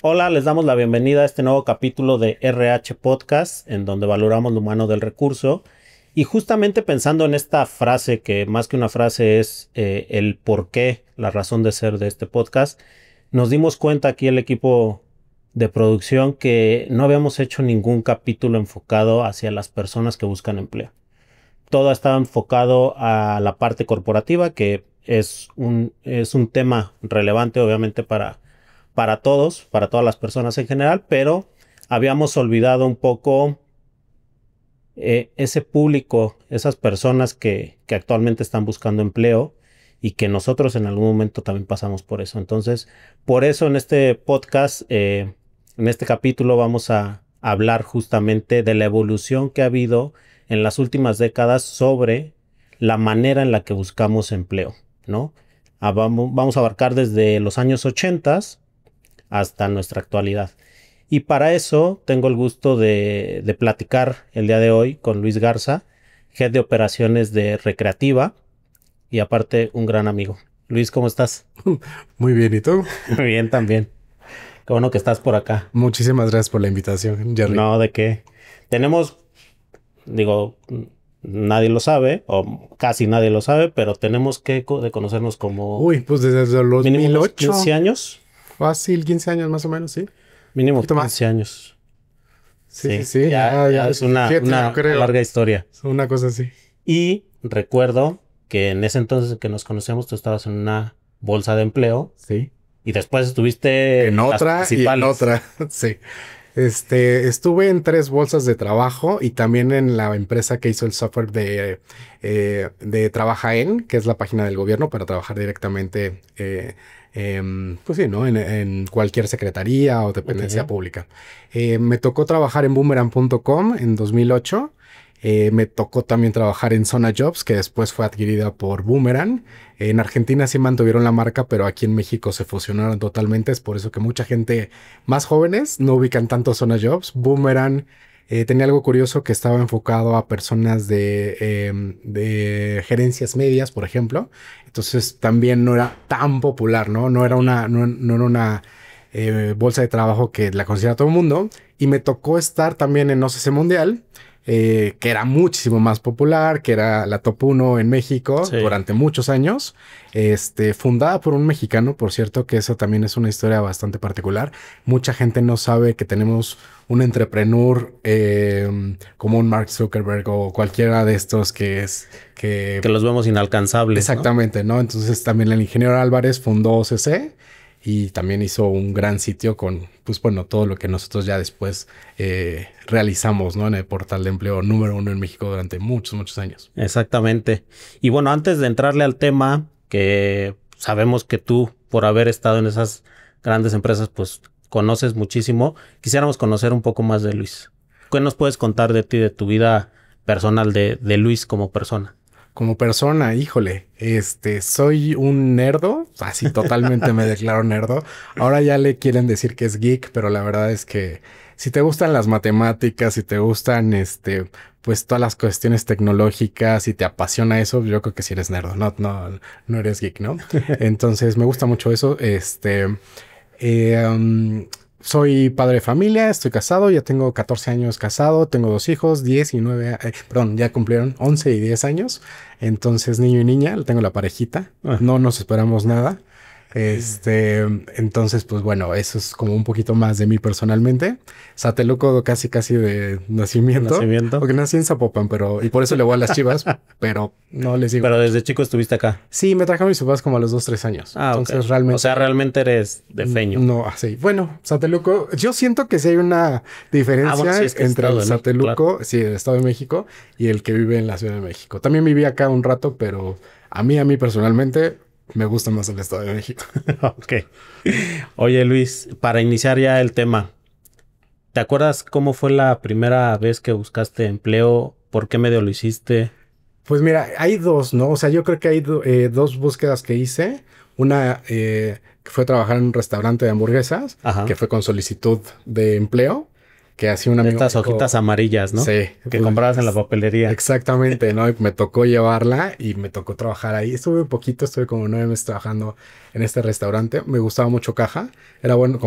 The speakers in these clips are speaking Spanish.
Hola, les damos la bienvenida a este nuevo capítulo de RH Podcast, en donde valoramos lo humano del recurso. Y justamente pensando en esta frase, que más que una frase es el por qué, la razón de ser de este podcast, nos dimos cuenta aquí el equipo de producción que no habíamos hecho ningún capítulo enfocado hacia las personas que buscan empleo. Todo estaba enfocado a la parte corporativa, que es un tema relevante obviamente para todos, para todas las personas en general, pero habíamos olvidado un poco ese público, esas personas que actualmente están buscando empleo y que nosotros en algún momento también pasamos por eso. Entonces, por eso en este podcast, en este capítulo vamos a hablar justamente de la evolución que ha habido en las últimas décadas sobre la manera en la que buscamos empleo, ¿no? Vamos a abarcar desde los años 80 hasta nuestra actualidad. Y para eso tengo el gusto de platicar el día de hoy con Luis Garza, Head de Operaciones de Recreativa y aparte un gran amigo. Luis, ¿cómo estás? Muy bien, ¿y tú? Muy bien también. Qué bueno que estás por acá. Muchísimas gracias por la invitación, Jerry. No, ¿de qué? Tenemos, digo, nadie lo sabe, o casi nadie lo sabe, pero tenemos que de conocernos como... Uy, pues desde los mínimo 2008. 15 años. Fácil, 15 años más o menos, sí. Mínimo poquito 15 años. Sí. Ya es una larga historia. Es una cosa así. Y recuerdo que en ese entonces en que nos conocemos, tú estabas en una bolsa de empleo. Sí. Y después estuviste en otra y en otra. Sí. Estuve en 3 bolsas de trabajo y también en la empresa que hizo el software de Trabajaen, que es la página del gobierno para trabajar directamente, pues sí, ¿no? En cualquier secretaría o dependencia pública. Me tocó trabajar en boomerang.com en 2008. Me tocó también trabajar en Zona Jobs, que después fue adquirida por Boomerang. En Argentina sí mantuvieron la marca, pero aquí en México se fusionaron totalmente. Es por eso que mucha gente más jóvenes no ubican tanto Zona Jobs. Boomerang tenía algo curioso, que estaba enfocado a personas de gerencias medias, por ejemplo. Entonces también no era tan popular, ¿no? No era una bolsa de trabajo que la considera todo el mundo. Y me tocó estar también en OCC Mundial, que era muchísimo más popular, que era la top 1 en México durante muchos años, fundada por un mexicano, por cierto, que eso también es una historia bastante particular. Mucha gente no sabe que tenemos un entrepreneur como un Mark Zuckerberg o cualquiera de estos que los vemos inalcanzables. Exactamente, ¿no? Entonces también el ingeniero Álvarez fundó OCC y también hizo un gran sitio con, pues bueno, todo lo que nosotros ya después realizamos, ¿no? En el portal de empleo número 1 en México durante muchos años. Exactamente. Y bueno, antes de entrarle al tema, que sabemos que tú, por haber estado en esas grandes empresas, pues conoces muchísimo, quisiéramos conocer un poco más de Luis. ¿Qué nos puedes contar de ti, de tu vida personal, de Luis como persona? Como persona, híjole, soy un nerdo, así totalmente me declaro nerdo. Ahora ya le quieren decir que es geek, pero la verdad es que si te gustan las matemáticas, si te gustan, pues todas las cuestiones tecnológicas, si te apasiona eso, yo creo que sí eres nerdo, no eres geek, ¿no? Entonces me gusta mucho eso, soy padre de familia, estoy casado, ya tengo 14 años casado, tengo 2 hijos, 10 y 9, ya cumplieron 11 y 10 años. Entonces, niño y niña, tengo la parejita, no nos esperamos nada. Entonces, pues bueno, eso es como un poquito más de mí personalmente. Sateluco casi de nacimiento. Porque nací en Zapopan, y por eso le voy a las Chivas, pero no les digo. Pero desde chico estuviste acá. Sí, me trajeron mis papás como a los 2-3 años. Entonces, realmente. O sea, realmente eres de Feño. No, así. Bueno, Sateluco, yo siento que sí hay una diferencia entre el Sateluco, sí, el Estado de México, y el que vive en la Ciudad de México. También viví acá un rato, pero a mí personalmente me gusta más el Estado de México. Ok. Oye, Luis, para iniciar ya el tema, ¿te acuerdas cómo fue la primera vez que buscaste empleo? ¿Por qué medio lo hiciste? Pues mira, hay dos, ¿no? O sea, yo creo que hay dos búsquedas que hice. Una que fue trabajar en un restaurante de hamburguesas, que Ajá. fue con solicitud de empleo, que hacía un De amigo me estas hojitas dijo, amarillas, ¿no? sí, Que pues, comprabas en la papelería. exactamente, ¿no? Y me tocó llevarla y me tocó trabajar ahí. Estuve un poquito, estuve como 9 meses trabajando en este restaurante. Me gustaba mucho caja. Era bueno,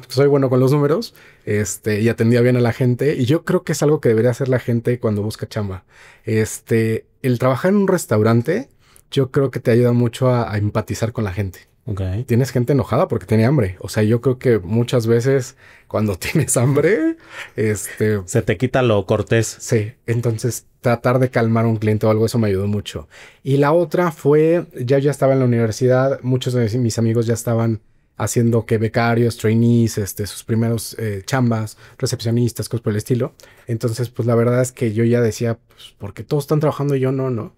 soy bueno con los números, y atendía bien a la gente. Y yo creo que es algo que debería hacer la gente cuando busca chamba. El trabajar en un restaurante, yo creo que te ayuda mucho a empatizar con la gente. Ok. Tienes gente enojada porque tiene hambre. O sea, yo creo que muchas veces cuando tienes hambre, Se te quita lo cortés. sí, entonces tratar de calmar a un cliente o algo, eso me ayudó mucho. Y la otra fue, ya estaba en la universidad, muchos de mis amigos ya estaban haciendo que becarios, trainees, sus primeros chambas, recepcionistas, cosas por el estilo. Entonces, pues la verdad es que yo ya decía, pues, porque todos están trabajando y yo no, ¿no?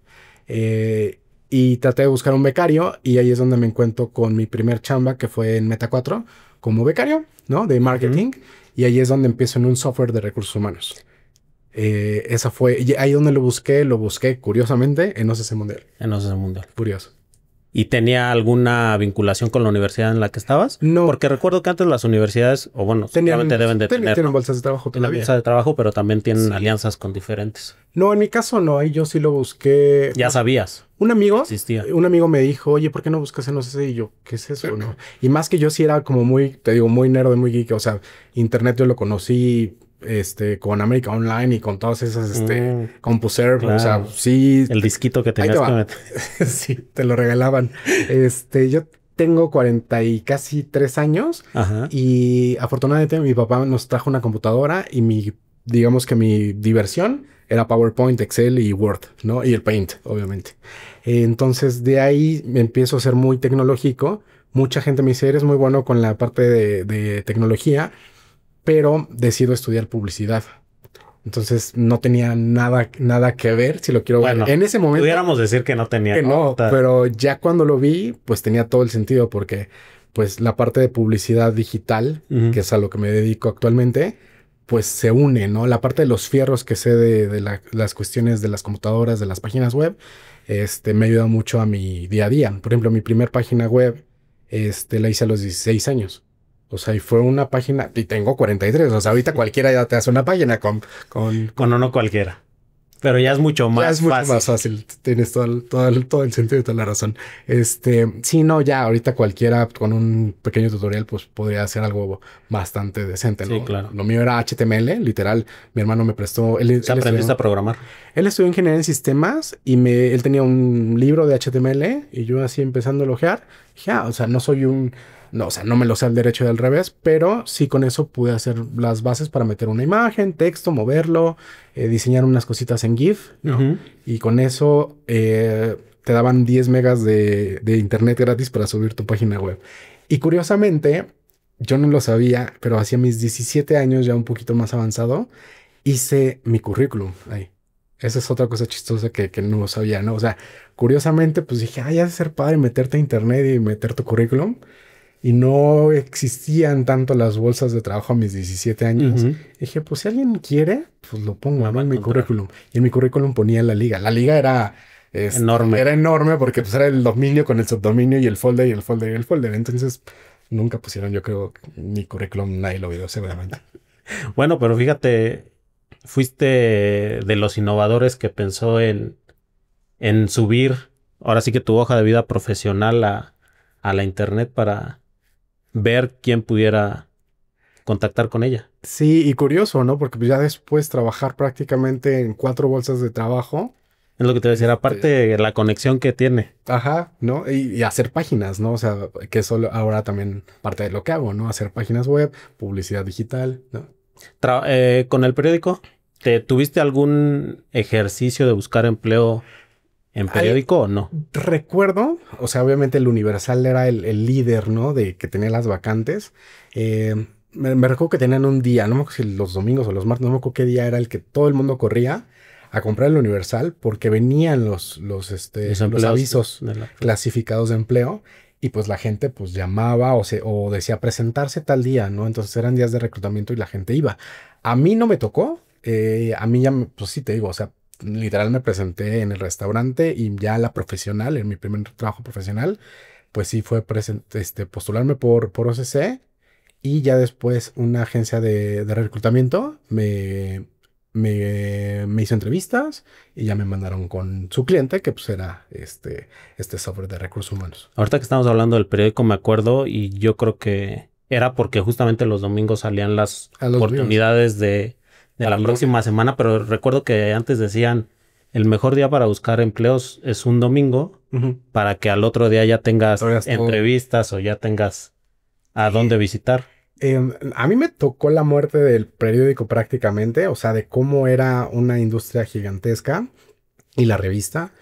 Y traté de buscar un becario y ahí es donde me encuentro con mi primer chamba que fue en Meta 4 como becario, ¿no? De marketing. Y ahí es donde empiezo en un software de recursos humanos. Esa fue, y ahí donde lo busqué curiosamente en OCC Mundial. En ese mundo. Curioso. ¿Y tenía alguna vinculación con la universidad en la que estabas? No, Porque recuerdo que antes las universidades, o bueno, seguramente deben de tener, tienen ¿no? bolsas de trabajo Tienen todavía. bolsa de trabajo, pero también tienen Sí. alianzas con diferentes. No, en mi caso no, ahí yo sí lo busqué. Ya sabías, Un amigo, existía. un amigo me dijo, oye, ¿por qué no buscas en OCC? Y yo, ¿qué es eso? ¿No? Y más que yo sí era como muy, te digo, muy nerd, muy geek. O sea, internet yo lo conocí, con América Online y con todas esas, CompuServe. O sea, Claro. sí. El disquito que Ahí te tenías que va. meter. Sí, te lo regalaban. Yo tengo 40 y casi 3 años Ajá. y afortunadamente mi papá nos trajo una computadora y digamos que mi diversión era PowerPoint, Excel y Word, ¿no? Y el Paint, obviamente. Entonces de ahí me empiezo a ser muy tecnológico. Mucha gente me dice, eres muy bueno con la parte de tecnología, pero decido estudiar publicidad. Entonces no tenía nada que ver, si lo quiero ver. Bueno, En ese momento pudiéramos decir que no tenía. que no, Ahorita- pero ya cuando lo vi, pues tenía todo el sentido porque pues la parte de publicidad digital, Ujú. que es a lo que me dedico actualmente, pues se une, ¿no? La parte de los fierros que sé de las cuestiones de las computadoras, de las páginas web, me ayuda mucho a mi día a día. Por ejemplo, mi primer página web, la hice a los 16 años. O sea, y fue una página, y tengo 43, o sea, ahorita cualquiera ya te hace una página con Bueno, no cualquiera. Pero ya es mucho ya más es mucho fácil. más fácil. Tienes todo el sentido y toda la razón. Sí, no, ya ahorita cualquiera con un pequeño tutorial, pues podría hacer algo bastante decente, ¿no? Sí, claro. Lo mío era HTML, literal. Mi hermano me prestó. Él, O sea, aprendiste a programar. él estudió ingeniería en sistemas y él tenía un libro de HTML y yo así empezando a elogiar. Dije, o sea, no soy un. No, o sea, no me lo sé al derecho y al revés, pero sí con eso pude hacer las bases para meter una imagen, texto, moverlo, diseñar unas cositas en GIF, ¿no? Ujú. Y con eso te daban 10 megas de internet gratis para subir tu página web. Y curiosamente, yo no lo sabía, pero hacia mis 17 años, ya un poquito más avanzado, hice mi currículum ahí. Esa es otra cosa chistosa que no sabía, ¿no? O sea, curiosamente, pues dije, ay, ha de ser padre meterte a internet y meter tu currículum. Y no existían tanto las bolsas de trabajo a mis 17 años. Ujú. Dije, pues si alguien quiere, pues lo pongo, Me ¿no? va a En mi encontrar. currículum. Y en mi currículum ponía la liga. La liga era Enorme. Era enorme porque pues era el dominio con el subdominio y el folder y el folder y el folder. Entonces nunca pusieron, yo creo, mi currículum, nadie lo vio seguramente. Bueno, pero fíjate, fuiste de los innovadores que pensó en subir, ahora sí que tu hoja de vida profesional a la internet para ver quién pudiera contactar con ella. Sí, y curioso, ¿no? Porque pues ya después trabajar prácticamente en 4 bolsas de trabajo. Es lo que te voy a decir, aparte de la conexión que tiene. Ajá, ¿no? Y hacer páginas, ¿no? O sea, que eso ahora también parte de lo que hago, ¿no? Hacer páginas web, publicidad digital, ¿no? Con el periódico, ¿tuviste algún ejercicio de buscar empleo en periódico o no? Recuerdo, o sea, obviamente el Universal era el líder, ¿no? De que tenía las vacantes. Me recuerdo que tenían un día, no me acuerdo si los domingos o los martes, no me acuerdo qué día era el que todo el mundo corría a comprar el Universal porque venían los empleos avisos de la- clasificados de empleo y pues la gente pues llamaba o decía presentarse tal día, ¿no? Entonces eran días de reclutamiento y la gente iba. A mí no me tocó, a mí ya, pues sí te digo, o sea, literal me presenté en el restaurante y ya la profesional, en mi primer trabajo profesional, pues sí fue postularme por OCC y ya después una agencia de reclutamiento me hizo entrevistas y ya me mandaron con su cliente, que pues era este software de recursos humanos. Ahorita que estamos hablando del periódico, me acuerdo, y yo creo que era porque justamente los domingos salían las oportunidades de la próxima semana, pero recuerdo que antes decían, el mejor día para buscar empleos es un domingo, para que al otro día ya tengas entrevistas o ya tengas a dónde visitar. A mí me tocó la muerte del periódico prácticamente, o sea, de cómo era una industria gigantesca y la revista,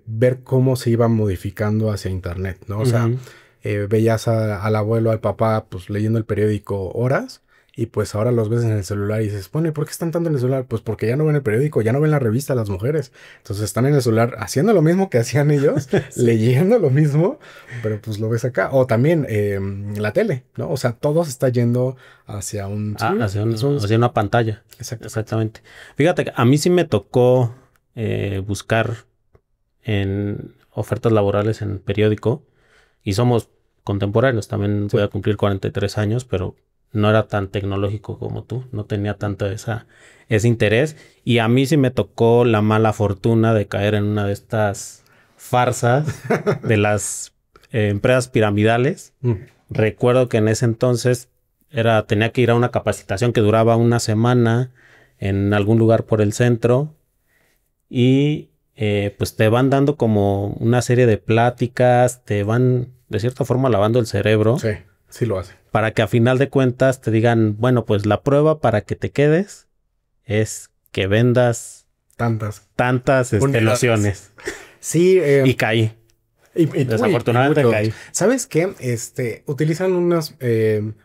ver cómo se iba modificando hacia internet, ¿no? O sea, veías al abuelo, al papá, pues leyendo el periódico horas y pues ahora los ves en el celular y dices, bueno, ¿y por qué están tanto en el celular? Pues porque ya no ven el periódico, ya no ven la revista las mujeres. Entonces están en el celular haciendo lo mismo que hacían ellos, sí. Leyendo lo mismo, pero pues lo ves acá. O también la tele, ¿no? O sea, todo se está yendo hacia hacia una pantalla. Exactamente. Fíjate que a mí sí me tocó buscar en ofertas laborales en periódico y somos contemporáneos. También voy a cumplir 43 años, pero no era tan tecnológico como tú, no tenía tanto ese interés. Y a mí sí me tocó la mala fortuna de caer en una de estas farsas de las empresas piramidales. Recuerdo que en ese entonces tenía que ir a una capacitación que duraba una semana en algún lugar por el centro y pues te van dando como una serie de pláticas, te van de cierta forma lavando el cerebro. Sí, sí lo hace. Para que a final de cuentas te digan, bueno, pues la prueba para que te quedes es que vendas tantas lociones. Sí. Y caí. Y desafortunadamente caí. ¿Sabes qué? Utilizan unos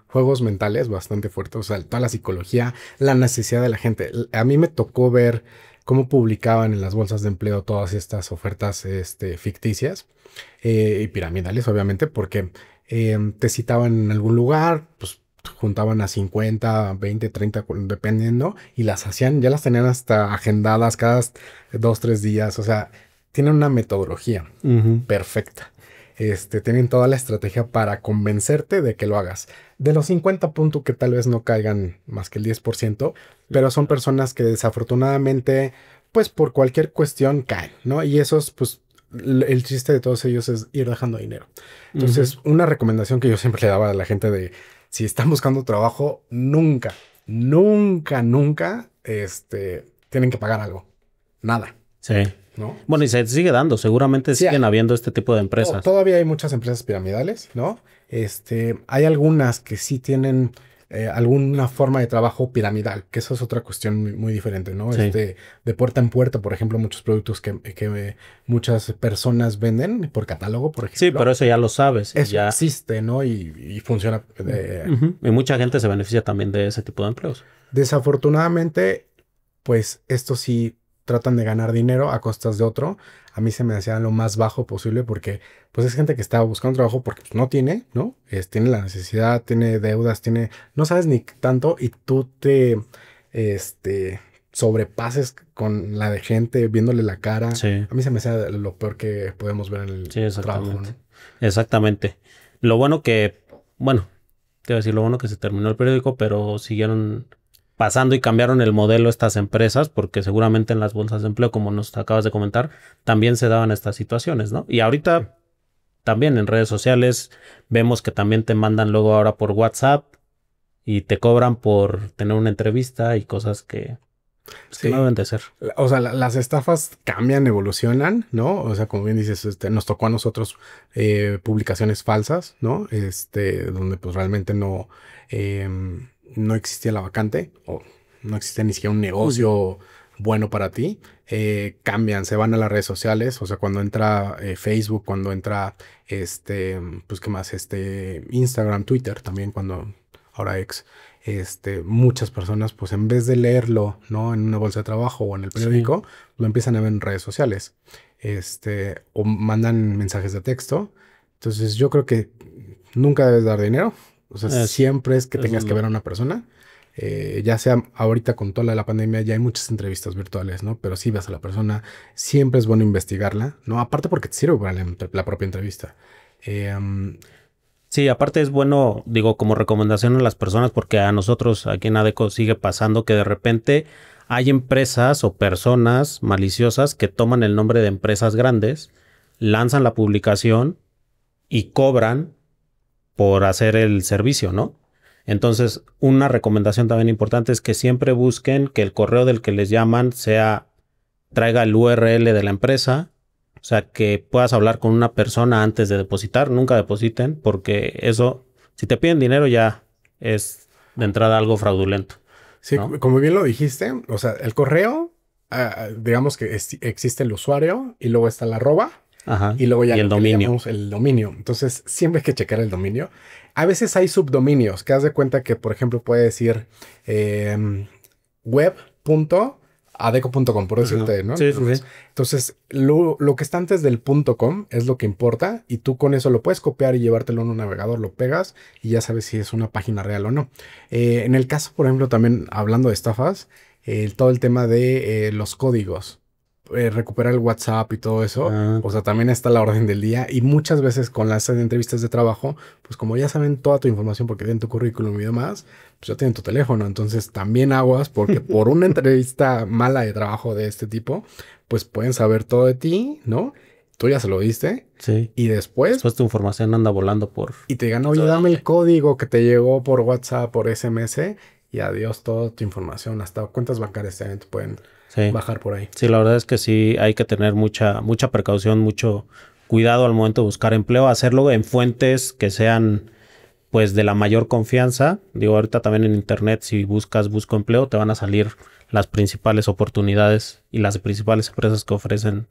juegos mentales bastante fuertes. O sea, toda la psicología, la necesidad de la gente. A mí me tocó ver cómo publicaban en las bolsas de empleo todas estas ofertas ficticias y piramidales, obviamente, porque te citaban en algún lugar, pues juntaban a 50, 20, 30, dependiendo, y las hacían, ya las tenían hasta agendadas cada 2, 3 días. O sea, tienen una metodología perfecta. Tienen toda la estrategia para convencerte de que lo hagas. De los 50 puntos que tal vez no caigan más que el 10%, pero son personas que desafortunadamente, pues por cualquier cuestión caen, ¿no? Y esos, pues, el chiste de todos ellos es ir dejando dinero. Entonces, una recomendación que yo siempre le daba a la gente de, si están buscando trabajo, nunca tienen que pagar algo. Nada. Sí. ¿No? Bueno, y se sigue dando, seguramente siguen habiendo este tipo de empresas. Todavía hay muchas empresas piramidales, ¿no? Hay algunas que sí tienen alguna forma de trabajo piramidal, que eso es otra cuestión muy, muy diferente, ¿no? Sí. De puerta en puerta, por ejemplo, muchos productos que muchas personas venden por catálogo, por ejemplo. Sí, pero eso ya lo sabes. Eso ya existe, ¿no? Y funciona. Y mucha gente se beneficia también de ese tipo de empleos. Desafortunadamente, pues esto sí tratan de ganar dinero a costas de otro. A mí se me hacía lo más bajo posible porque pues es gente que está buscando trabajo porque pues, no tiene, ¿no? Tiene la necesidad, tiene deudas, no sabes ni tanto y tú te sobrepases con la de gente viéndole la cara. Sí. A mí se me hacía lo peor que podemos ver en el trabajo, ¿no? Exactamente. Lo bueno que se terminó el periódico, pero siguieron pasando y cambiaron el modelo estas empresas, porque seguramente en las bolsas de empleo, como nos acabas de comentar, también se daban estas situaciones, ¿no? Y ahorita también en redes sociales vemos que también te mandan luego ahora por WhatsApp y te cobran por tener una entrevista y cosas que no deben de ser. O sea, las estafas cambian, evolucionan, ¿no? O sea, como bien dices, nos tocó a nosotros publicaciones falsas, ¿no? Donde pues realmente no existía la vacante o no existía ni siquiera un negocio bueno para ti. Cambian, se van a las redes sociales. O sea, cuando entra Facebook, cuando entra pues qué más, Instagram, Twitter también, cuando ahora X, muchas personas, pues en vez de leerlo, ¿no? En una bolsa de trabajo o en el periódico, lo empiezan a ver en redes sociales. O mandan mensajes de texto. Entonces yo creo que nunca debes dar dinero. O sea, siempre es que tengas que ver a una persona. Ya sea ahorita con toda la pandemia, ya hay muchas entrevistas virtuales, ¿no? Pero si ves a la persona, siempre es bueno investigarla, ¿no? Aparte porque te sirve para la propia entrevista. Sí, aparte es bueno, digo, como recomendación a las personas, porque a nosotros aquí en ADECO sigue pasando que de repente hay empresas o personas maliciosas que toman el nombre de empresas grandes, lanzan la publicación y cobran por hacer el servicio, ¿no? Entonces, una recomendación también importante es que siempre busquen que el correo del que les llaman traiga el URL de la empresa, o sea, que puedas hablar con una persona antes de depositar, nunca depositen, porque eso, si te piden dinero ya es de entrada algo fraudulento, Sí, ¿no? como bien lo dijiste, o sea, el correo, digamos que existe el usuario y luego está la arroba Ajá. y luego ya Y el lo que le dominio. llamamos el dominio. Entonces, siempre hay que checar el dominio. A veces hay subdominios, que haz de cuenta que, por ejemplo, puede decir web.adeco.com, por Ajá. decirte, ¿no? Sí, sí, sí. Entonces, lo que está antes del .com es lo que importa y tú con eso lo puedes copiar y llevártelo en un navegador, lo pegas y ya sabes si es una página real o no. En el caso, por ejemplo, también hablando de estafas, todo el tema de los códigos, recuperar el WhatsApp y todo eso, Ah, o sea, también está a la orden del día y muchas veces con las entrevistas de trabajo, pues como ya saben toda tu información porque tienen tu currículum y demás, pues ya tienen tu teléfono, entonces también aguas porque por una entrevista mala de trabajo de este tipo, pues pueden saber todo de ti, ¿no? Tú ya se lo diste sí. y después Después tu información anda volando por... y te digan, oye, dame el código que te llegó por WhatsApp, por SMS y adiós toda tu información, hasta cuentas bancarias también te pueden Sí. bajar por ahí. Sí, la verdad es que sí hay que tener mucha precaución, mucho cuidado al momento de buscar empleo, hacerlo en fuentes que sean pues de la mayor confianza. Digo, ahorita también en internet, si busco empleo, te van a salir las principales oportunidades y las principales empresas que ofrecen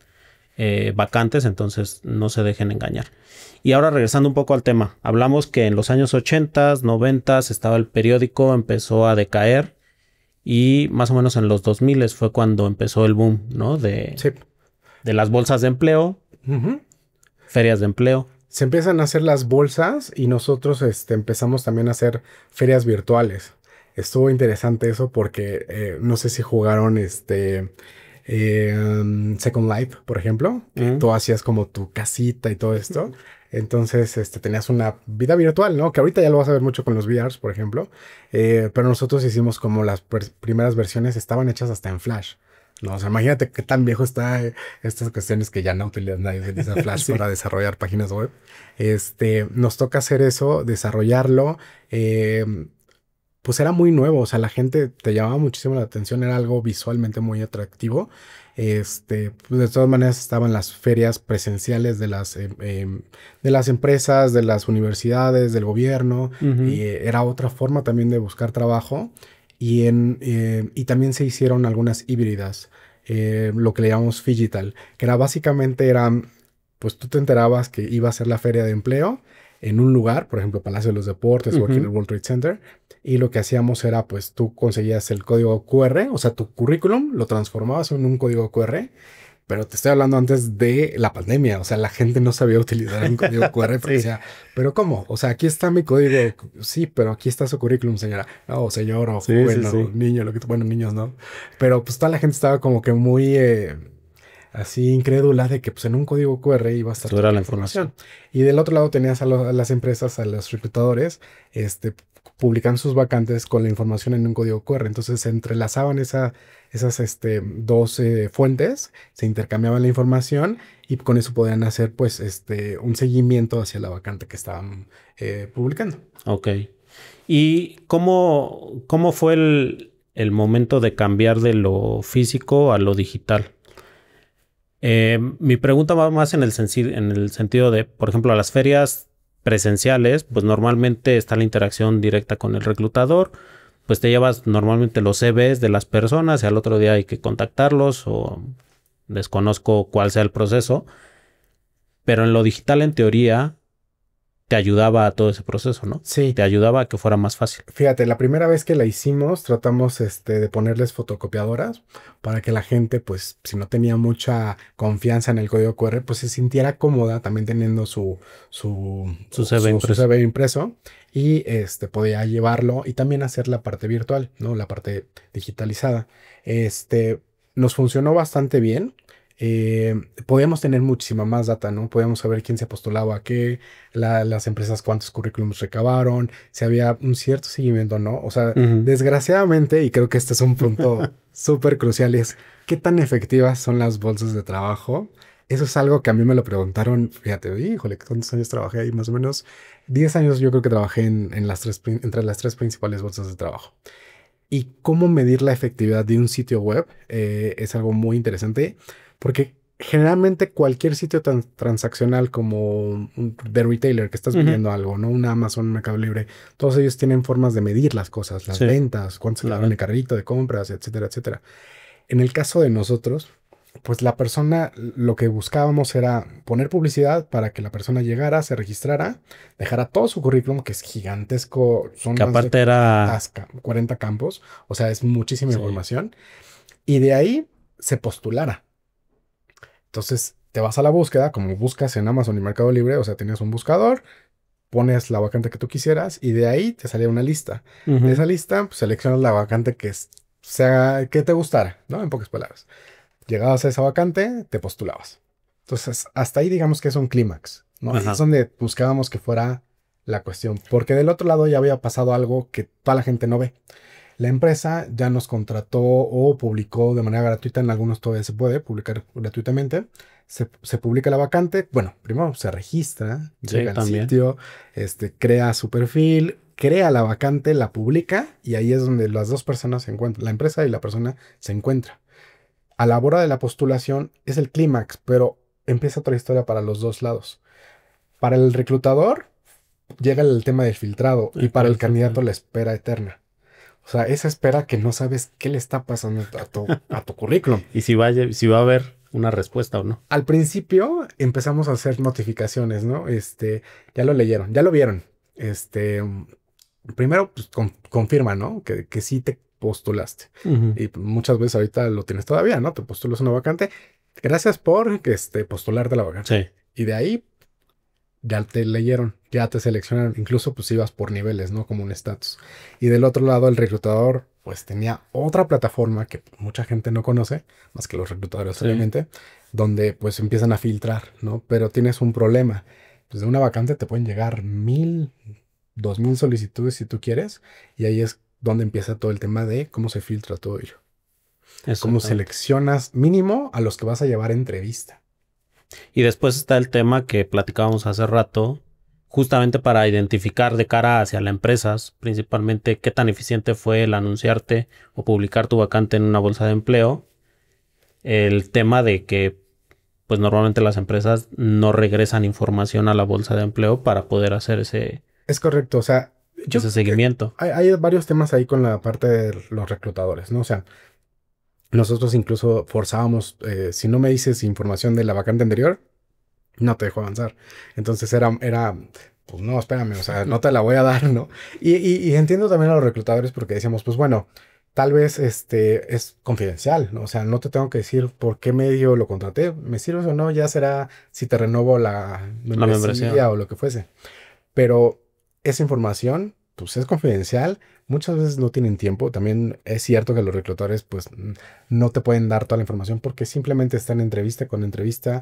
vacantes, entonces no se dejen engañar. Y ahora regresando un poco al tema, hablamos que en los años 80, 90 estaba el periódico, empezó a decaer y más o menos en los 2000 fue cuando empezó el boom, ¿no? Sí. De las bolsas de empleo, Ujú. ferias de empleo. Se empiezan a hacer las bolsas y nosotros empezamos también a hacer ferias virtuales. Estuvo interesante eso porque no sé si jugaron Second Life, por ejemplo, que Mm. tú hacías como tu casita y todo esto. Entonces, tenías una vida virtual, ¿no? Que ahorita ya lo vas a ver mucho con los VRs, por ejemplo. Pero nosotros hicimos como las primeras versiones estaban hechas hasta en Flash. No, o sea, imagínate qué tan viejo está estas cuestiones que ya no utiliza nadie utiliza Flash Sí. para desarrollar páginas web. Nos toca hacer eso, desarrollarlo. Pues era muy nuevo, o sea, la gente te llamaba muchísimo la atención, era algo visualmente muy atractivo. Pues de todas maneras estaban las ferias presenciales de las empresas, de las universidades, del gobierno, y Ujú. era otra forma también de buscar trabajo. Y también se hicieron algunas híbridas, lo que le llamamos Figital, que era básicamente pues tú te enterabas que iba a ser la feria de empleo en un lugar, por ejemplo, Palacio de los Deportes o aquí en el Ujú. World Trade Center, y lo que hacíamos era, pues tú conseguías el código QR, o sea, tu currículum lo transformabas en un código QR, pero te estoy hablando antes de la pandemia, o sea, la gente no sabía utilizar un código QR porque Sí. decía, pero ¿cómo? O sea, aquí está mi código, sí, pero aquí está su currículum, señora, o señor, o Sí, joven, sí, o sí. niño, bueno, niños, ¿no? Pero pues toda la gente estaba como que muy así incrédula de que pues en un código QR iba a estar Eso toda era la la información. información. Y del otro lado tenías a las empresas, a los reclutadores, publican sus vacantes con la información en un código QR. Entonces se entrelazaban esas dos fuentes, se intercambiaban la información y con eso podían hacer pues un seguimiento hacia la vacante que estaban publicando. Ok. ¿Y cómo fue el momento de cambiar de lo físico a lo digital? Mi pregunta va más en en el sentido de, por ejemplo, a las ferias presenciales, pues normalmente está la interacción directa con el reclutador, pues te llevas normalmente los CVs de las personas y al otro día hay que contactarlos o desconozco cuál sea el proceso, pero en lo digital en teoría te ayudaba a todo ese proceso, ¿no? Sí. Te ayudaba a que fuera más fácil. Fíjate, la primera vez que la hicimos, tratamos de ponerles fotocopiadoras para que la gente, pues, si no tenía mucha confianza en el código QR, pues se sintiera cómoda también teniendo Su CV impreso. CV impreso y podía llevarlo y también hacer la parte virtual, ¿no? La parte digitalizada. Nos funcionó bastante bien. Podíamos tener muchísima más data, ¿no? Podíamos saber quién se postulaba a qué, las empresas cuántos currículums recabaron, si había un cierto seguimiento, ¿no? O sea, desgraciadamente, y creo que este es un punto súper crucial, es qué tan efectivas son las bolsas de trabajo. Eso es algo que a mí me lo preguntaron, fíjate, híjole, ¿cuántos años trabajé ahí? Más o menos 10 años yo creo que trabajé entre las tres principales bolsas de trabajo. Y cómo medir la efectividad de un sitio web es algo muy interesante porque generalmente cualquier sitio transaccional como de retailer que estás vendiendo algo, ¿no? Un Amazon, un Mercado Libre, todos ellos tienen formas de medir las cosas, las ventas, cuánto se quedaron en el carrito de compras, etcétera, etcétera. En el caso de nosotros, pues la persona, lo que buscábamos era poner publicidad para que la persona llegara, se registrara, dejara todo su currículum, que es gigantesco, son que aparte era 40 campos, o sea, es muchísima información, y de ahí se postulara. Entonces, te vas a la búsqueda, como buscas en Amazon y Mercado Libre, o sea, tenías un buscador, pones la vacante que tú quisieras y de ahí te salía una lista. De esa lista, pues, seleccionas la vacante que que te gustara, ¿no? En pocas palabras. Llegabas a esa vacante, te postulabas. Entonces, hasta ahí digamos que es un clímax, ¿no? Es donde buscábamos que fuera la cuestión. Porque del otro lado ya había pasado algo que toda la gente no ve. La empresa ya nos contrató o publicó de manera gratuita, en algunos todavía se puede publicar gratuitamente. Se publica la vacante. Bueno, primero se registra, llega al sitio, crea su perfil, crea la vacante, la publica y ahí es donde las dos personas se encuentran, la empresa y la persona se encuentran. A la hora de la postulación es el clímax, pero empieza otra historia para los dos lados. Para el reclutador llega el tema del filtrado y para el candidato la espera eterna. O sea, esa espera que no sabes qué le está pasando a tu currículum. Y si va a haber una respuesta o no. Al principio empezamos a hacer notificaciones, ¿no? Ya lo leyeron, ya lo vieron. Primero, pues, confirma, ¿no? Que sí te postulaste. Y muchas veces ahorita lo tienes todavía, ¿no? Te postulas una vacante. Gracias por postularte la vacante. Sí. Y de ahí ya te leyeron, ya te seleccionaron. Incluso pues ibas por niveles, ¿no? Como un estatus. Y del otro lado, el reclutador pues tenía otra plataforma que mucha gente no conoce, más que los reclutadores obviamente, donde pues empiezan a filtrar, ¿no? Pero tienes un problema. Pues de una vacante te pueden llegar 1,000, 2,000 solicitudes si tú quieres. Y ahí es donde empieza todo el tema de cómo se filtra todo ello. Cómo seleccionas mínimo a los que vas a llevar a entrevista. Y después está el tema que platicábamos hace rato, justamente para identificar de cara hacia las empresas, principalmente qué tan eficiente fue el anunciarte o publicar tu vacante en una bolsa de empleo. El tema de que pues normalmente las empresas no regresan información a la bolsa de empleo para poder hacer ese... Es correcto, o sea... ese seguimiento. Hay varios temas ahí con la parte de los reclutadores, ¿no? O sea, nosotros incluso forzábamos, si no me dices información de la vacante anterior, no te dejo avanzar. Entonces era, pues no, espérame, o sea, no te la voy a dar, ¿no? Y entiendo también a los reclutadores porque decíamos, pues bueno, tal vez es confidencial, ¿no? O sea, no te tengo que decir por qué medio lo contraté, me sirves o no, ya será si te renuevo la membresía o lo que fuese. Pero esa información, pues es confidencial, muchas veces no tienen tiempo. También es cierto que los reclutadores, pues, no te pueden dar toda la información porque simplemente están entrevista con entrevista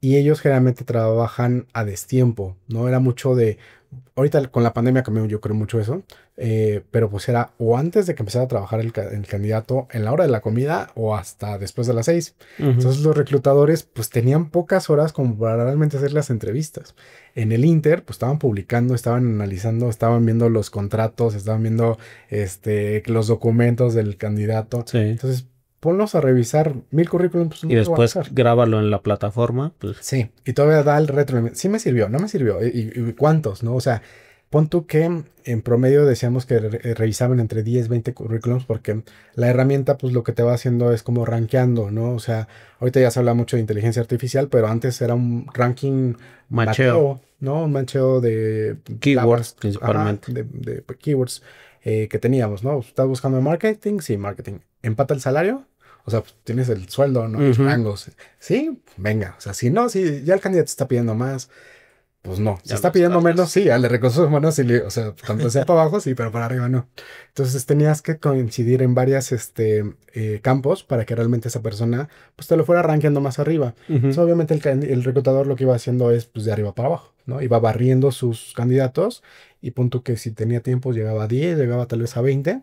y ellos generalmente trabajan a destiempo, ¿no? Era mucho de... Ahorita con la pandemia cambió, yo creo mucho eso, pero pues era o antes de que empezara a trabajar el candidato en la hora de la comida o hasta después de las 6. Entonces los reclutadores pues tenían pocas horas como para realmente hacer las entrevistas. En el Inter pues estaban publicando, estaban analizando, estaban viendo los contratos, estaban viendo los documentos del candidato. Sí. Entonces ponlos a revisar 1,000 currículums. Y después grábalo en la plataforma. Pues. Sí, y todavía da el retro. Sí me sirvió, no me sirvió. ¿Y cuántos? ¿No? O sea, Pon tú que en promedio decíamos que revisaban entre 10, 20 currículums porque la herramienta pues lo que te va haciendo es como rankeando, ¿no? O sea, ahorita ya se habla mucho de inteligencia artificial, pero antes era un ranking Macheo. bateo, ¿no? Un macheo de Keywords palabras, principalmente. de keywords que teníamos, ¿no? ¿Estás buscando marketing? Sí, marketing. ¿Empata el salario? O sea, pues, tienes el sueldo, ¿no? Los Ujú. rangos. Sí, venga. O sea, si no, si ya el candidato está pidiendo más. Pues no, si Ya está lo pidiendo menos, descartas. sí, al de recursos humanos, sí, o sea, tanto sea para abajo, sí, pero para arriba no. Entonces tenías que coincidir en varias campos para que realmente esa persona pues te lo fuera rankeando más arriba. Ujú. Entonces, obviamente el reclutador lo que iba haciendo es pues de arriba para abajo, ¿no? Iba barriendo sus candidatos y punto que si tenía tiempo llegaba a 10, llegaba tal vez a 20.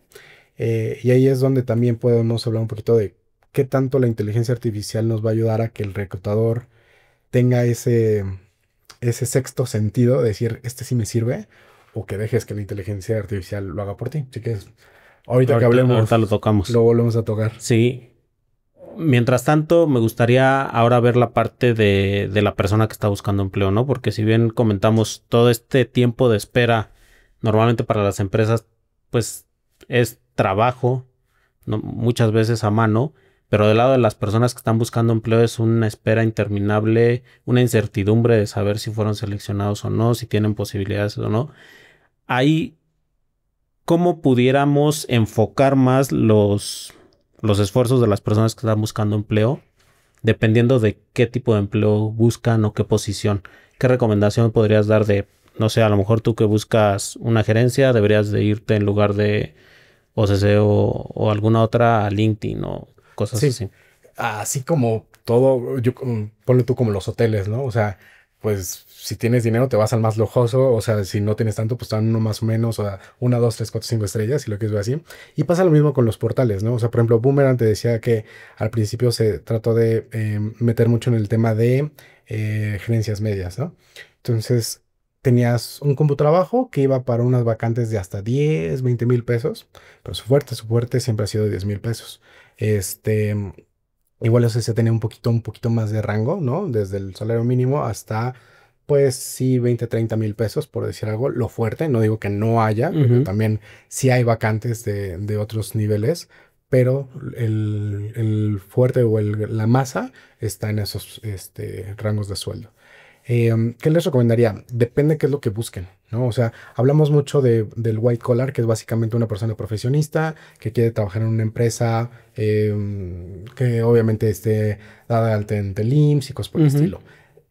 Y ahí es donde también podemos hablar un poquito de qué tanto la inteligencia artificial nos va a ayudar a que el reclutador tenga ese sexto sentido de decir, este sí me sirve, o que dejes que la inteligencia artificial lo haga por ti. Así que ahorita que Ahorita lo hablemos, tocamos. lo volvemos a tocar. Sí. Mientras tanto, me gustaría ahora ver la parte de la persona que está buscando empleo, ¿no? Porque si bien comentamos todo este tiempo de espera, normalmente para las empresas, pues es trabajo, ¿no? Muchas veces a mano, pero del lado de las personas que están buscando empleo es una espera interminable, una incertidumbre de saber si fueron seleccionados o no, si tienen posibilidades o no. Ahí, ¿cómo pudiéramos enfocar más los esfuerzos de las personas que están buscando empleo, dependiendo de qué tipo de empleo buscan o qué posición? ¿Qué recomendación podrías dar de, no sé, a lo mejor tú que buscas una gerencia, deberías de irte en lugar de OCC o alguna otra a LinkedIn o cosas Sí, así? así como todo, ponle tú como los hoteles, ¿no? O sea, pues si tienes dinero te vas al más lujoso, o sea, si no tienes tanto, pues están uno más o menos, o sea, una, dos, tres, cuatro, cinco estrellas, si lo quieres ver así. Y pasa lo mismo con los portales, ¿no? O sea, por ejemplo, Boomerang te decía que al principio se trató de meter mucho en el tema de gerencias medias, ¿no? Entonces, tenías un trabajo que iba para unas vacantes de hasta 10, 20 mil pesos, pero su fuerte siempre ha sido 10 mil pesos. Este, igual eso se tenía un poquito más de rango, ¿no? Desde el salario mínimo hasta, pues sí, 20, 30 mil pesos, por decir algo. Lo fuerte, no digo que no haya, porque Ujú. también sí hay vacantes de otros niveles, pero el fuerte o la masa está en esos rangos de sueldo. ¿Qué les recomendaría? Depende qué es lo que busquen, ¿no? O sea, hablamos mucho del white collar, que es básicamente una persona profesionista que quiere trabajar en una empresa que obviamente esté dada de alta en el IMSS y cosas por el Ujú. estilo.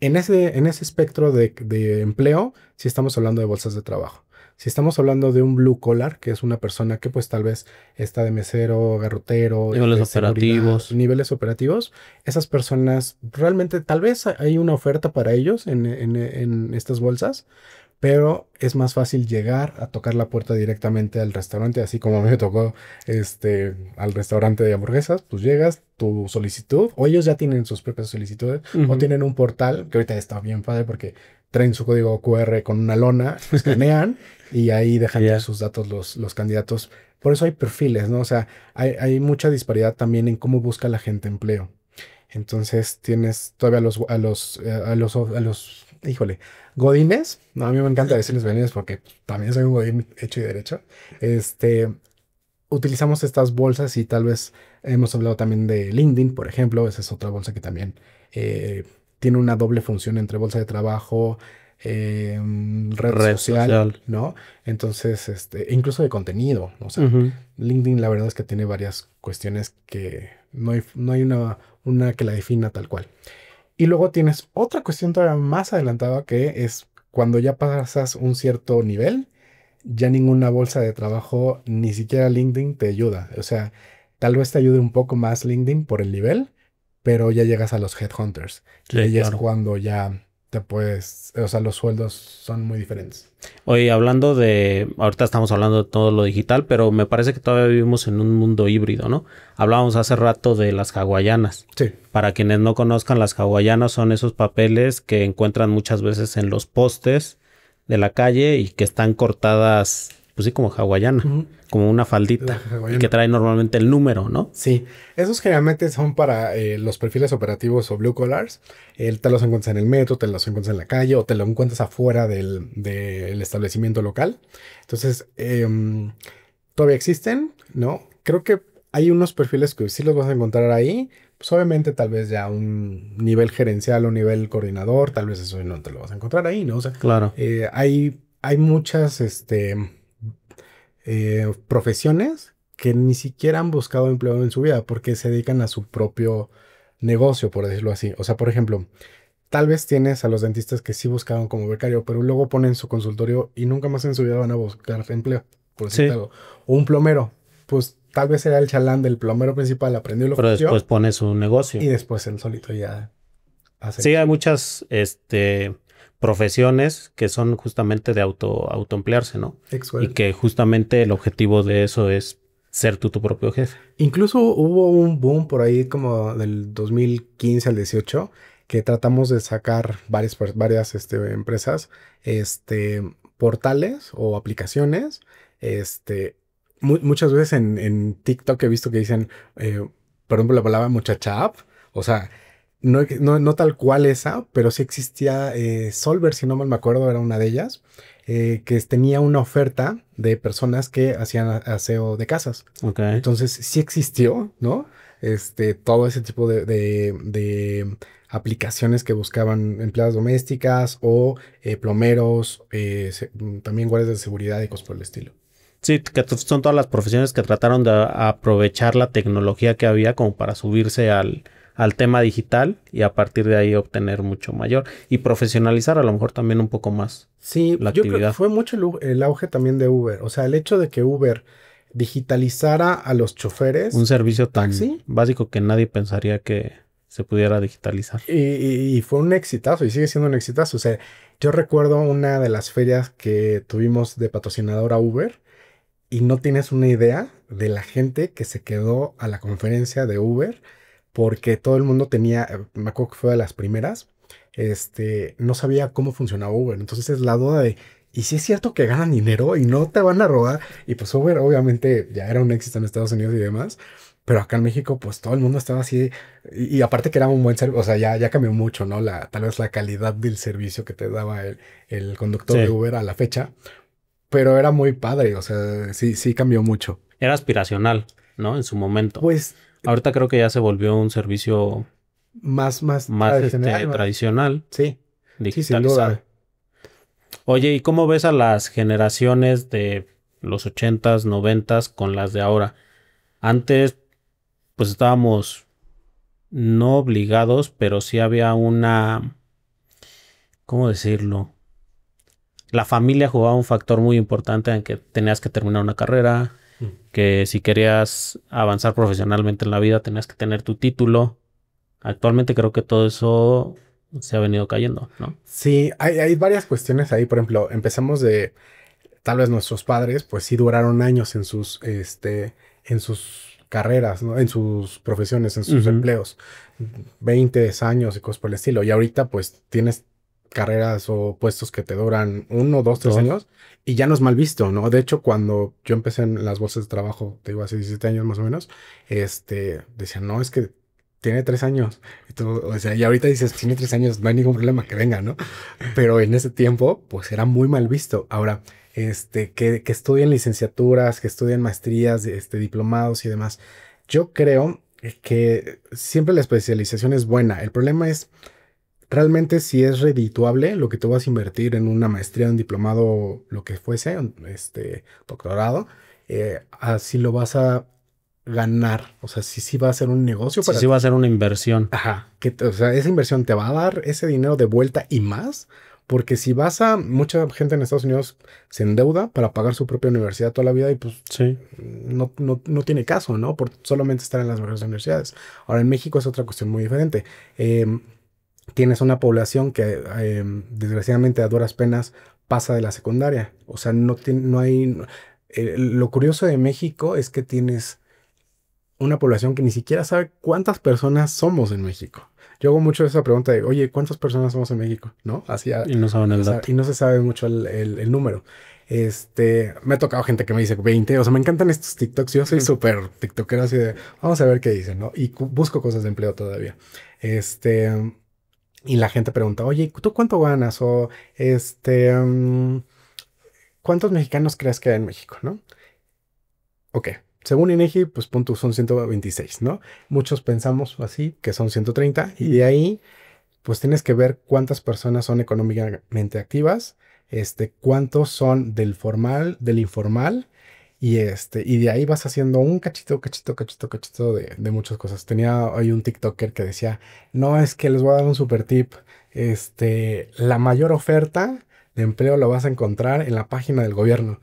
En ese espectro de empleo, sí estamos hablando de bolsas de trabajo. Si estamos hablando de un blue collar, que es una persona que pues tal vez está de mesero, garrotero, Niveles de seguridad, operativos. niveles operativos, esas personas realmente tal vez hay una oferta para ellos en estas bolsas, pero es más fácil llegar a tocar la puerta directamente al restaurante, así como a mí me tocó al restaurante de hamburguesas, pues llegas, tu solicitud, o ellos ya tienen sus propias solicitudes, o Ujú. tienen un portal, que ahorita está bien padre porque traen su código QR con una lona, lo escanean y ahí dejan ir Ya. sus datos los candidatos. Por eso hay perfiles, ¿no? O sea, hay mucha disparidad también en cómo busca la gente empleo. Entonces tienes todavía híjole, godines. No, a mí me encanta decirles godines porque también soy un godín hecho y derecho. Este, utilizamos estas bolsas y tal vez hemos hablado también de LinkedIn, por ejemplo. Esa es otra bolsa que también eh, tiene una doble función entre bolsa de trabajo, red Red social, social. ¿no? Entonces, incluso de contenido. O sea, Ujú. LinkedIn la verdad es que tiene varias cuestiones que no hay una que la defina tal cual. Y luego tienes otra cuestión todavía más adelantada que es cuando ya pasas un cierto nivel, ya ninguna bolsa de trabajo, ni siquiera LinkedIn te ayuda. O sea, tal vez te ayude un poco más LinkedIn por el nivel, pero ya llegas a los headhunters. Y Sí, ahí es claro. cuando ya te puedes, o sea, los sueldos son muy diferentes. Oye, hablando de, ahorita estamos hablando de todo lo digital, pero me parece que todavía vivimos en un mundo híbrido, ¿no? Hablábamos hace rato de las hawaianas. Sí, Para quienes no conozcan, las hawaianas son esos papeles que encuentran muchas veces en los postes de la calle y que están cortadas pues sí, como hawaiana, Ujú. como una La faldita, y hawaiana. que trae normalmente el número, ¿no? Sí, esos generalmente son para los perfiles operativos o blue collars. Te los encuentras en el metro, te los encuentras en la calle o te los encuentras afuera del establecimiento local. Entonces, todavía existen, ¿no? Creo que hay unos perfiles que sí los vas a encontrar ahí. Pues obviamente tal vez ya un nivel gerencial o nivel coordinador, tal vez eso no te lo vas a encontrar ahí, ¿no? O sea, Claro. hay muchas, profesiones que ni siquiera han buscado empleo en su vida porque se dedican a su propio negocio, por decirlo así. O sea, por ejemplo, tal vez tienes a los dentistas que sí buscaban como becario, pero luego ponen su consultorio y nunca más en su vida van a buscar empleo, por decirte Sí, algo. O un plomero, pues tal vez era el chalán del plomero principal, aprendió el pero después oficio pone su y negocio. después él solito ya hace Sí, lo hay suyo. muchas, profesiones que son justamente de autoemplearse, ¿no? Y Exuel. que justamente el objetivo de eso es ser tú tu propio jefe. Incluso hubo un boom por ahí como del 2015 al 18 que tratamos de sacar varias empresas, portales o aplicaciones. Este, muchas veces en TikTok he visto que dicen, por ejemplo, la palabra muchacha app. O sea, no tal cual esa, pero sí existía Solver, si no mal me acuerdo, era una de ellas, que tenía una oferta de personas que hacían aseo de casas. Ok. Entonces sí existió, ¿no? Todo ese tipo de aplicaciones que buscaban empleadas domésticas o plomeros, también guardias de seguridad y cosas por el estilo. Sí, que son todas las profesiones que trataron de aprovechar la tecnología que había como para subirse al tema digital y a partir de ahí obtener mucho mayor y profesionalizar a lo mejor también un poco más Sí, la yo creo que actividad. fue mucho el auge también de Uber. O sea, el hecho de que Uber digitalizara a los Un choferes servicio de tan taxi. básico que nadie pensaría que se pudiera digitalizar. Y fue un exitazo y sigue siendo un exitazo. O sea, yo recuerdo una de las ferias que tuvimos de patrocinador a Uber y no tienes una idea de la gente que se quedó a la conferencia de Uber porque todo el mundo tenía, me acuerdo que fue de las primeras, no sabía cómo funcionaba Uber. Entonces es la duda de, ¿y si es cierto que ganan dinero y no te van a robar? Y pues Uber obviamente ya era un éxito en Estados Unidos y demás. Pero acá en México, pues todo el mundo estaba así. Y aparte que era un buen servicio, o sea, ya cambió mucho, ¿no? Tal vez la calidad del servicio que te daba el conductor de Sí, Uber a la fecha. Pero era muy padre, o sea, sí cambió mucho. era aspiracional, ¿no? En su momento. Pues Ahorita creo que ya se volvió un servicio más más tradicional, tradicional, sí, sí, sin digitalizado. duda. Oye, ¿y cómo ves a las generaciones de los ochentas, noventas con las de ahora? Antes, pues estábamos no obligados, pero sí había una, ¿cómo decirlo? La familia jugaba un factor muy importante en que tenías que terminar una carrera, Mm. que si querías avanzar profesionalmente en la vida tenías que tener tu título. Actualmente creo que todo eso se ha venido cayendo, ¿no? Sí, hay varias cuestiones ahí. Por ejemplo, empezamos de, tal vez nuestros padres, pues sí duraron años en sus carreras, ¿no? En sus profesiones, en sus Ujú. empleos, 20 años y cosas por el estilo. Y ahorita, pues tienes carreras o puestos que te duran 1, 2, 3 años y ya no es mal visto, ¿no? De hecho, cuando yo empecé en las bolsas de trabajo, te digo, hace 17 años más o menos, decían, no, es que tiene 3 años. O sea, y ahorita dices, tiene 3 años, no hay ningún problema que venga, ¿no? Pero en ese tiempo, pues era muy mal visto. Ahora, que estudien licenciaturas, que estudien maestrías, diplomados y demás. Yo creo que siempre la especialización es buena. El problema es realmente si es redituable lo que tú vas a invertir en una maestría, un diplomado, lo que fuese, doctorado, así lo vas a ganar. O sea, si sí va a ser un negocio Sí, para sí va a ser una inversión. ajá, o sea, esa inversión te va a dar ese dinero de vuelta y más, porque si vas a, mucha gente en Estados Unidos se endeuda para pagar su propia universidad toda la vida y pues Sí. no tiene caso, ¿no? Por solamente estar en las mejores universidades. Ahora en México es otra cuestión muy diferente. Tienes una población que desgraciadamente a duras penas pasa de la secundaria, o sea, no hay. Lo curioso de México es que tienes una población que ni siquiera sabe cuántas personas somos en México. Yo hago mucho esa pregunta de, oye, ¿cuántas personas somos en México? ¿No? Así, Y no saben el dato. y no se sabe mucho el número. Me ha tocado gente que me dice 20, o sea, me encantan estos TikToks. Yo soy súper TikTokero, así de, vamos a ver qué dicen, ¿no? Y busco cosas de empleo todavía. Y la gente pregunta, oye, ¿tú cuánto ganas? O, ¿cuántos mexicanos crees que hay en México, no? Ok, según INEGI, pues punto son 126, ¿no? Muchos pensamos así, que son 130, y de ahí, pues tienes que ver cuántas personas son económicamente activas, cuántos son del formal, del informal, y de ahí vas haciendo un cachito de muchas cosas. Hay un TikToker que decía, no, es que les voy a dar un super tip, la mayor oferta de empleo lo vas a encontrar en la página del gobierno.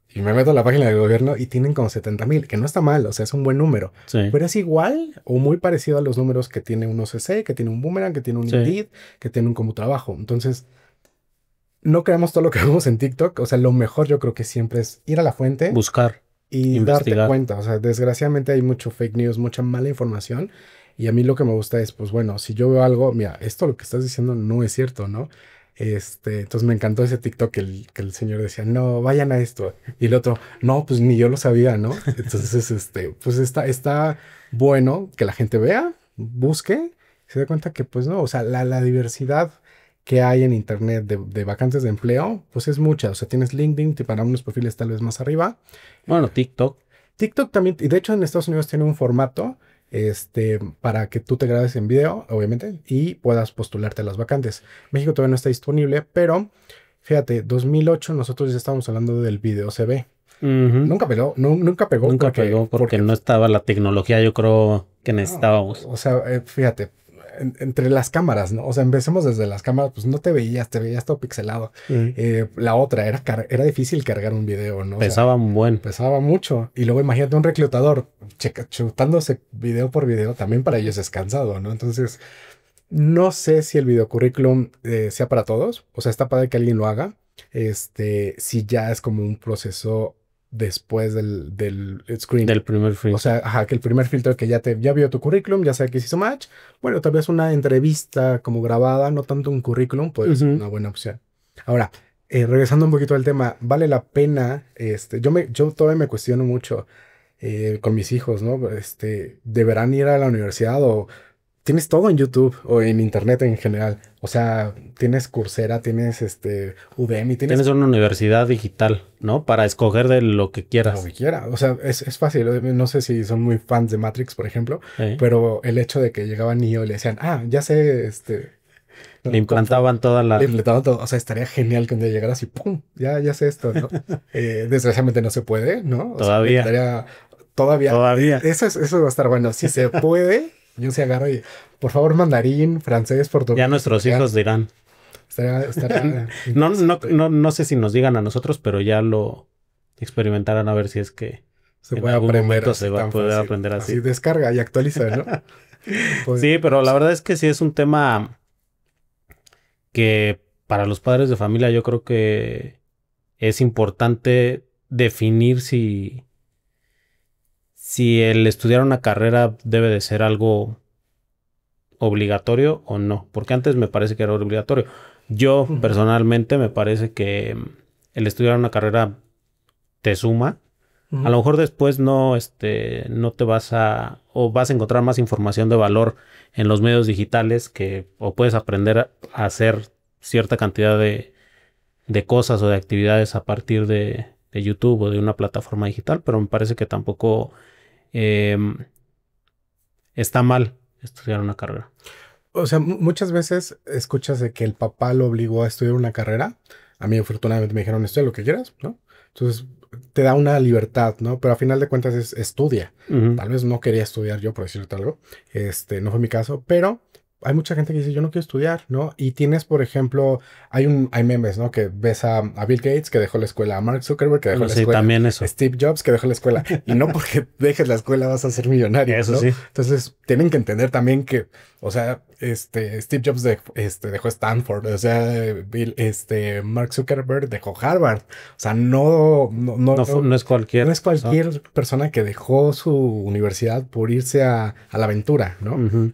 Y me meto a la página del gobierno y tienen como 70,000, que no está mal, o sea, es un buen número. Sí. Pero es igual o muy parecido a los números que tiene un OCC, que tiene un Boomerang, que tiene un Indeed, que tiene un Computrabajo. Entonces, no creamos todo lo que vemos en TikTok. O sea, lo mejor yo creo que siempre es ir a la fuente. Buscar, Y investigar. darte cuenta. O sea, desgraciadamente hay mucho fake news, mucha mala información. Y a mí lo que me gusta es, pues bueno, si yo veo algo, mira, esto lo que estás diciendo no es cierto, ¿no? Entonces me encantó ese TikTok que el señor decía, no, vayan a esto. Y el otro, no, pues ni yo lo sabía, ¿no? Entonces, pues está bueno que la gente vea, busque, se dé cuenta que, pues no, o sea, la diversidad que hay en internet de vacantes de empleo, pues es mucha. O sea, tienes LinkedIn, para unos perfiles tal vez más arriba. Bueno, TikTok. TikTok también, y de hecho en Estados Unidos tiene un formato, para que tú te grabes en video, obviamente, y puedas postularte a las vacantes. México todavía no está disponible, pero fíjate, 2008 nosotros ya estábamos hablando del video CV. Nunca pegó, nunca pegó. Nunca pegó porque no estaba la tecnología, yo creo que necesitábamos. O sea, fíjate, entre las cámaras, ¿no? O sea, empecemos desde las cámaras, pues no te veías todo pixelado. La otra, era difícil cargar un video, ¿no? Pesaba un buen. Pesaba mucho. Y luego imagínate un reclutador chutándose video por video, también para ellos es cansado, ¿no? Entonces, no sé si el videocurrículum sea para todos. O sea, está padre que alguien lo haga. Si ya es como un proceso después del screen. Del primer filtro. O sea, ajá, que el primer filtro que ya vio tu currículum, ya sabe que se hizo match. Bueno, tal vez una entrevista como grabada, no tanto un currículum, puede ser una buena opción. Ahora, regresando un poquito al tema, ¿vale la pena? Yo todavía me cuestiono mucho con mis hijos, ¿no? ¿Deberán ir a la universidad o tienes todo en YouTube o en internet en general? O sea, tienes Coursera, tienes Udemy, tienes una universidad digital, ¿no? Para escoger de lo que quieras. Lo que quiera. O sea, es fácil. No sé si son muy fans de Matrix, por ejemplo, pero el hecho de que llegaba Neo y le decían, ya sé, le implantaban toda la... Le implantaban todo. O sea, estaría genial que un día llegaras y ¡pum! Ya sé esto, ¿no? Desgraciadamente no se puede, ¿no? O Todavía. Sea, todavía. Eso va a estar bueno. Si se puede, yo se agarro y, por favor, mandarín, francés, portugués. Ya nuestros hijos dirán. No sé si nos digan a nosotros, pero ya lo experimentarán a ver si es que se puede aprender. Se va a poder aprender así. Así descarga y actualiza, ¿no? Pues, sí, pero la verdad es que sí es un tema que para los padres de familia yo creo que es importante definir si el estudiar una carrera debe de ser algo obligatorio o no, porque antes me parece que era obligatorio. Yo personalmente me parece que el estudiar una carrera te suma. A lo mejor después no te vas a encontrar más información de valor en los medios digitales o puedes aprender a hacer cierta cantidad de cosas o de actividades a partir de YouTube o de una plataforma digital, pero me parece que tampoco está mal estudiar una carrera. O sea, muchas veces escuchas de que el papá lo obligó a estudiar una carrera. A mí afortunadamente me dijeron, estudia lo que quieras, ¿no? Entonces te da una libertad, ¿no? Pero a final de cuentas estudia. Tal vez no quería estudiar yo, por decirte algo. No fue mi caso, pero hay mucha gente que dice, yo no quiero estudiar, ¿no? Y tienes, por ejemplo, hay memes, ¿no? Que ves a Bill Gates que dejó la escuela, a Mark Zuckerberg que dejó la Sí, escuela, también eso. Steve Jobs que dejó la escuela. Y no porque dejes la escuela vas a ser millonario, Eso ¿no? sí. Entonces, tienen que entender también que, o sea, Steve Jobs dejó Stanford, o sea, Mark Zuckerberg dejó Harvard. O sea, No es no cualquier es cualquier persona que dejó su universidad por irse a la aventura, ¿no? Ujú.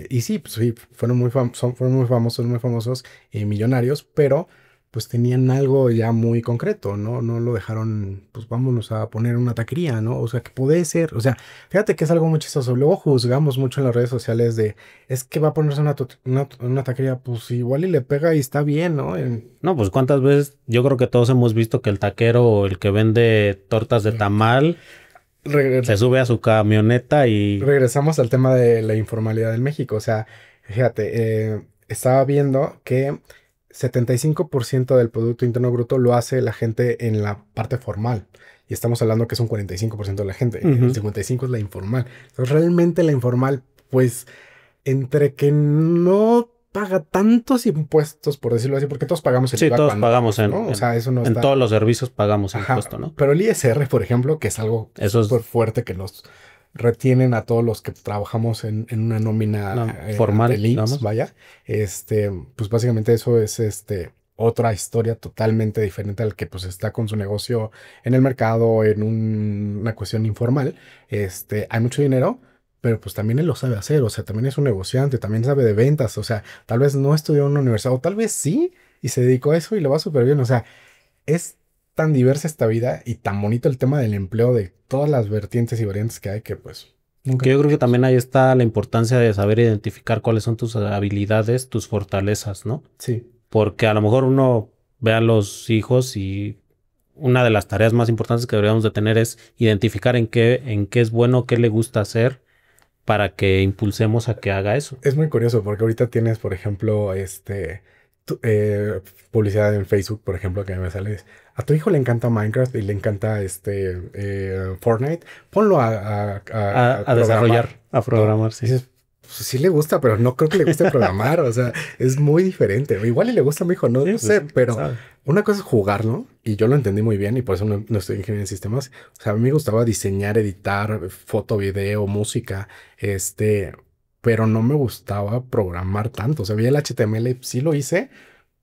Y sí, pues sí, fueron muy famosos y millonarios, pero pues tenían algo ya muy concreto, ¿no? No lo dejaron, pues vámonos a poner una taquería, ¿no? O sea, que puede ser, o sea, fíjate que es algo muy chistoso. Luego juzgamos mucho en las redes sociales de, es que va a ponerse una taquería, pues igual y le pega y está bien, ¿no? No, pues cuántas veces yo creo que todos hemos visto que el taquero o el que vende tortas de tamal Re- se sube a su camioneta y Regresamos al tema de la informalidad en México. O sea, fíjate, estaba viendo que 75% del Producto Interno Bruto lo hace la gente en la parte formal. Y estamos hablando que es un 45% de la gente. El ujú. 55% es la informal. Entonces, realmente la informal, pues, entre que no paga tantos impuestos, por decirlo así, porque todos pagamos el Sí, IVA todos cuando pagamos vamos, ¿no? O sea, eso no en está. todos los servicios pagamos Ajá, impuesto, ¿no? pero el ISR, por ejemplo, que es algo Eso súper es fuerte que nos retienen a todos los que trabajamos en una nómina ante formal, el IMSS, digamos. vaya, pues básicamente eso es otra historia totalmente diferente al que pues está con su negocio en el mercado, en una cuestión informal. Hay mucho dinero. Pero pues también él lo sabe hacer, o sea, también es un negociante, también sabe de ventas, o sea, tal vez no estudió en una universidad, o tal vez sí, y se dedicó a eso y le va súper bien, o sea, es tan diversa esta vida y tan bonito el tema del empleo de todas las vertientes y variantes que hay que pues nunca Que yo creo que acabamos. también ahí está la importancia de saber identificar cuáles son tus habilidades, tus fortalezas, ¿no? Sí, Porque a lo mejor uno ve a los hijos y una de las tareas más importantes que deberíamos de tener es identificar en qué es bueno, qué le gusta hacer para que impulsemos a que haga eso. es muy curioso porque ahorita tienes, por ejemplo, tu- eh, publicidad en Facebook, por ejemplo, que me sale. A tu hijo le encanta Minecraft y le encanta Fortnite. Ponlo a A desarrollar, programar, a ¿no? programar, Y sí. dices, pues sí le gusta, pero no creo que le guste programar. O sea, es muy diferente. Igual y le gusta a mi hijo, no, Sí, no pues sé, quién pero sabe. una cosa es jugar, ¿no? Y yo lo entendí muy bien y por eso no estoy en ingeniería en sistemas. O sea, a mí me gustaba diseñar, editar, foto, video, música, pero no me gustaba programar tanto. O sea, vi el HTML, sí lo hice,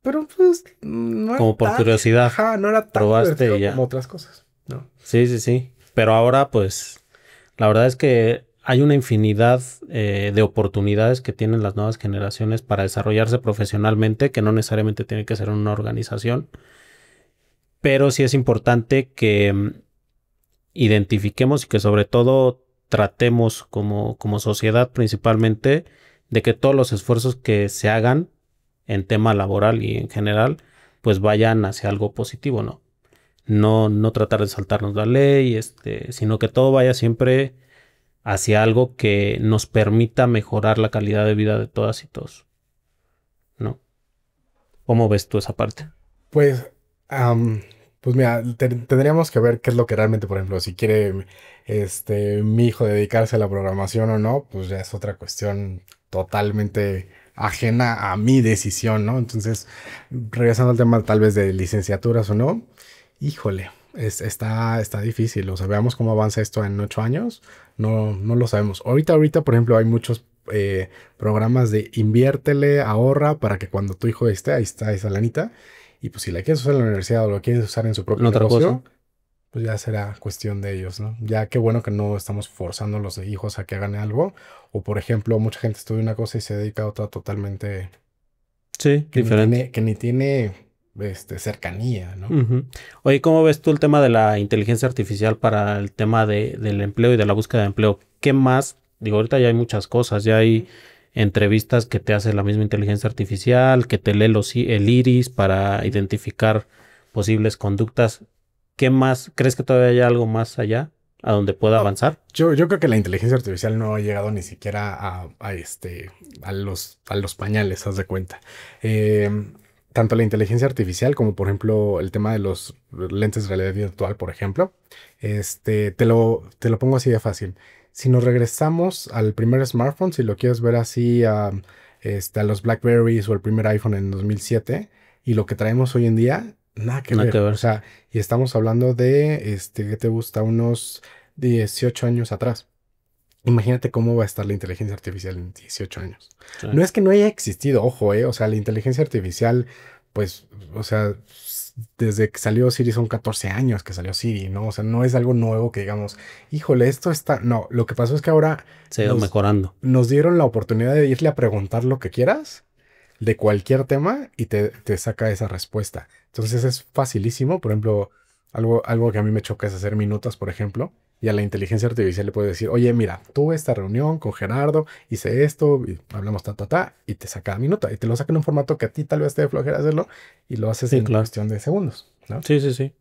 pero pues no era Como por tan, curiosidad, ajá, no era tan probaste y divertido como ya. otras cosas, ¿no? Sí, sí, sí. Pero ahora, pues, la verdad es que hay una infinidad de oportunidades que tienen las nuevas generaciones para desarrollarse profesionalmente, que no necesariamente tiene que ser en una organización, pero sí es importante que identifiquemos y que sobre todo tratemos como sociedad principalmente de que todos los esfuerzos que se hagan en tema laboral y en general, pues vayan hacia algo positivo, ¿no? No tratar de saltarnos la ley, sino que todo vaya siempre hacia algo que nos permita mejorar la calidad de vida de todas y todos, ¿no? ¿Cómo ves tú esa parte? Pues, am, pues mira, tendríamos que ver qué es lo que realmente, por ejemplo, si quiere mi hijo dedicarse a la programación o no, pues ya es otra cuestión totalmente ajena a mi decisión, ¿no? Entonces, regresando al tema tal vez de licenciaturas o no, híjole, está difícil. O sea, veamos cómo avanza esto en 8 años. No lo sabemos. Ahorita, por ejemplo, hay muchos programas de inviértele, ahorra para que cuando tu hijo esté, ahí está esa lanita. Y pues si la quieres usar en la universidad o lo quieres usar en su ¿En propio otra cosa? negocio, pues ya será cuestión de ellos, ¿no? Ya qué bueno que no estamos forzando a los hijos a que hagan algo. O por ejemplo, mucha gente estudia una cosa y se dedica a otra totalmente Sí, que ni diferente. tiene, que ni tiene cercanía, ¿no? Ujú. Oye, ¿cómo ves tú el tema de la inteligencia artificial para el tema del empleo y de la búsqueda de empleo? ¿Qué más? Digo, ahorita ya hay muchas cosas, ya hay entrevistas que te hace la misma inteligencia artificial, que te lee el iris para identificar posibles conductas. ¿Qué más? ¿Crees que todavía hay algo más allá a donde pueda No, avanzar? yo creo que la inteligencia artificial no ha llegado ni siquiera a los pañales, haz de cuenta. Tanto la inteligencia artificial como, por ejemplo, el tema de los lentes de realidad virtual, por ejemplo, te lo pongo así de fácil. Si nos regresamos al primer smartphone, si lo quieres ver así a los BlackBerrys o el primer iPhone en 2007 y lo que traemos hoy en día, nada que Nada ver. que ver, O sí. sea, y estamos hablando de, ¿qué te gusta? Unos 18 años atrás. Imagínate cómo va a estar la inteligencia artificial en 18 años. Sí. No es que no haya existido, ojo, o sea, la inteligencia artificial, pues, o sea, desde que salió Siri son 14 años que salió Siri, ¿no? O sea, no es algo nuevo que digamos, híjole, esto está... No, lo que pasó es que ahora Se ha ido nos, mejorando. nos dieron la oportunidad de irle a preguntar lo que quieras de cualquier tema y te saca esa respuesta. Entonces es facilísimo. Por ejemplo, algo que a mí me choca es hacer minutas, por ejemplo, y a la inteligencia artificial le puedo decir, oye, mira, tuve esta reunión con Gerardo, hice esto, y hablamos y te saca la minuta, y te lo saca en un formato que a ti tal vez te dé flojera hacerlo, y lo haces Sí, en claro. cuestión de segundos, ¿no? Sí, sí, sí.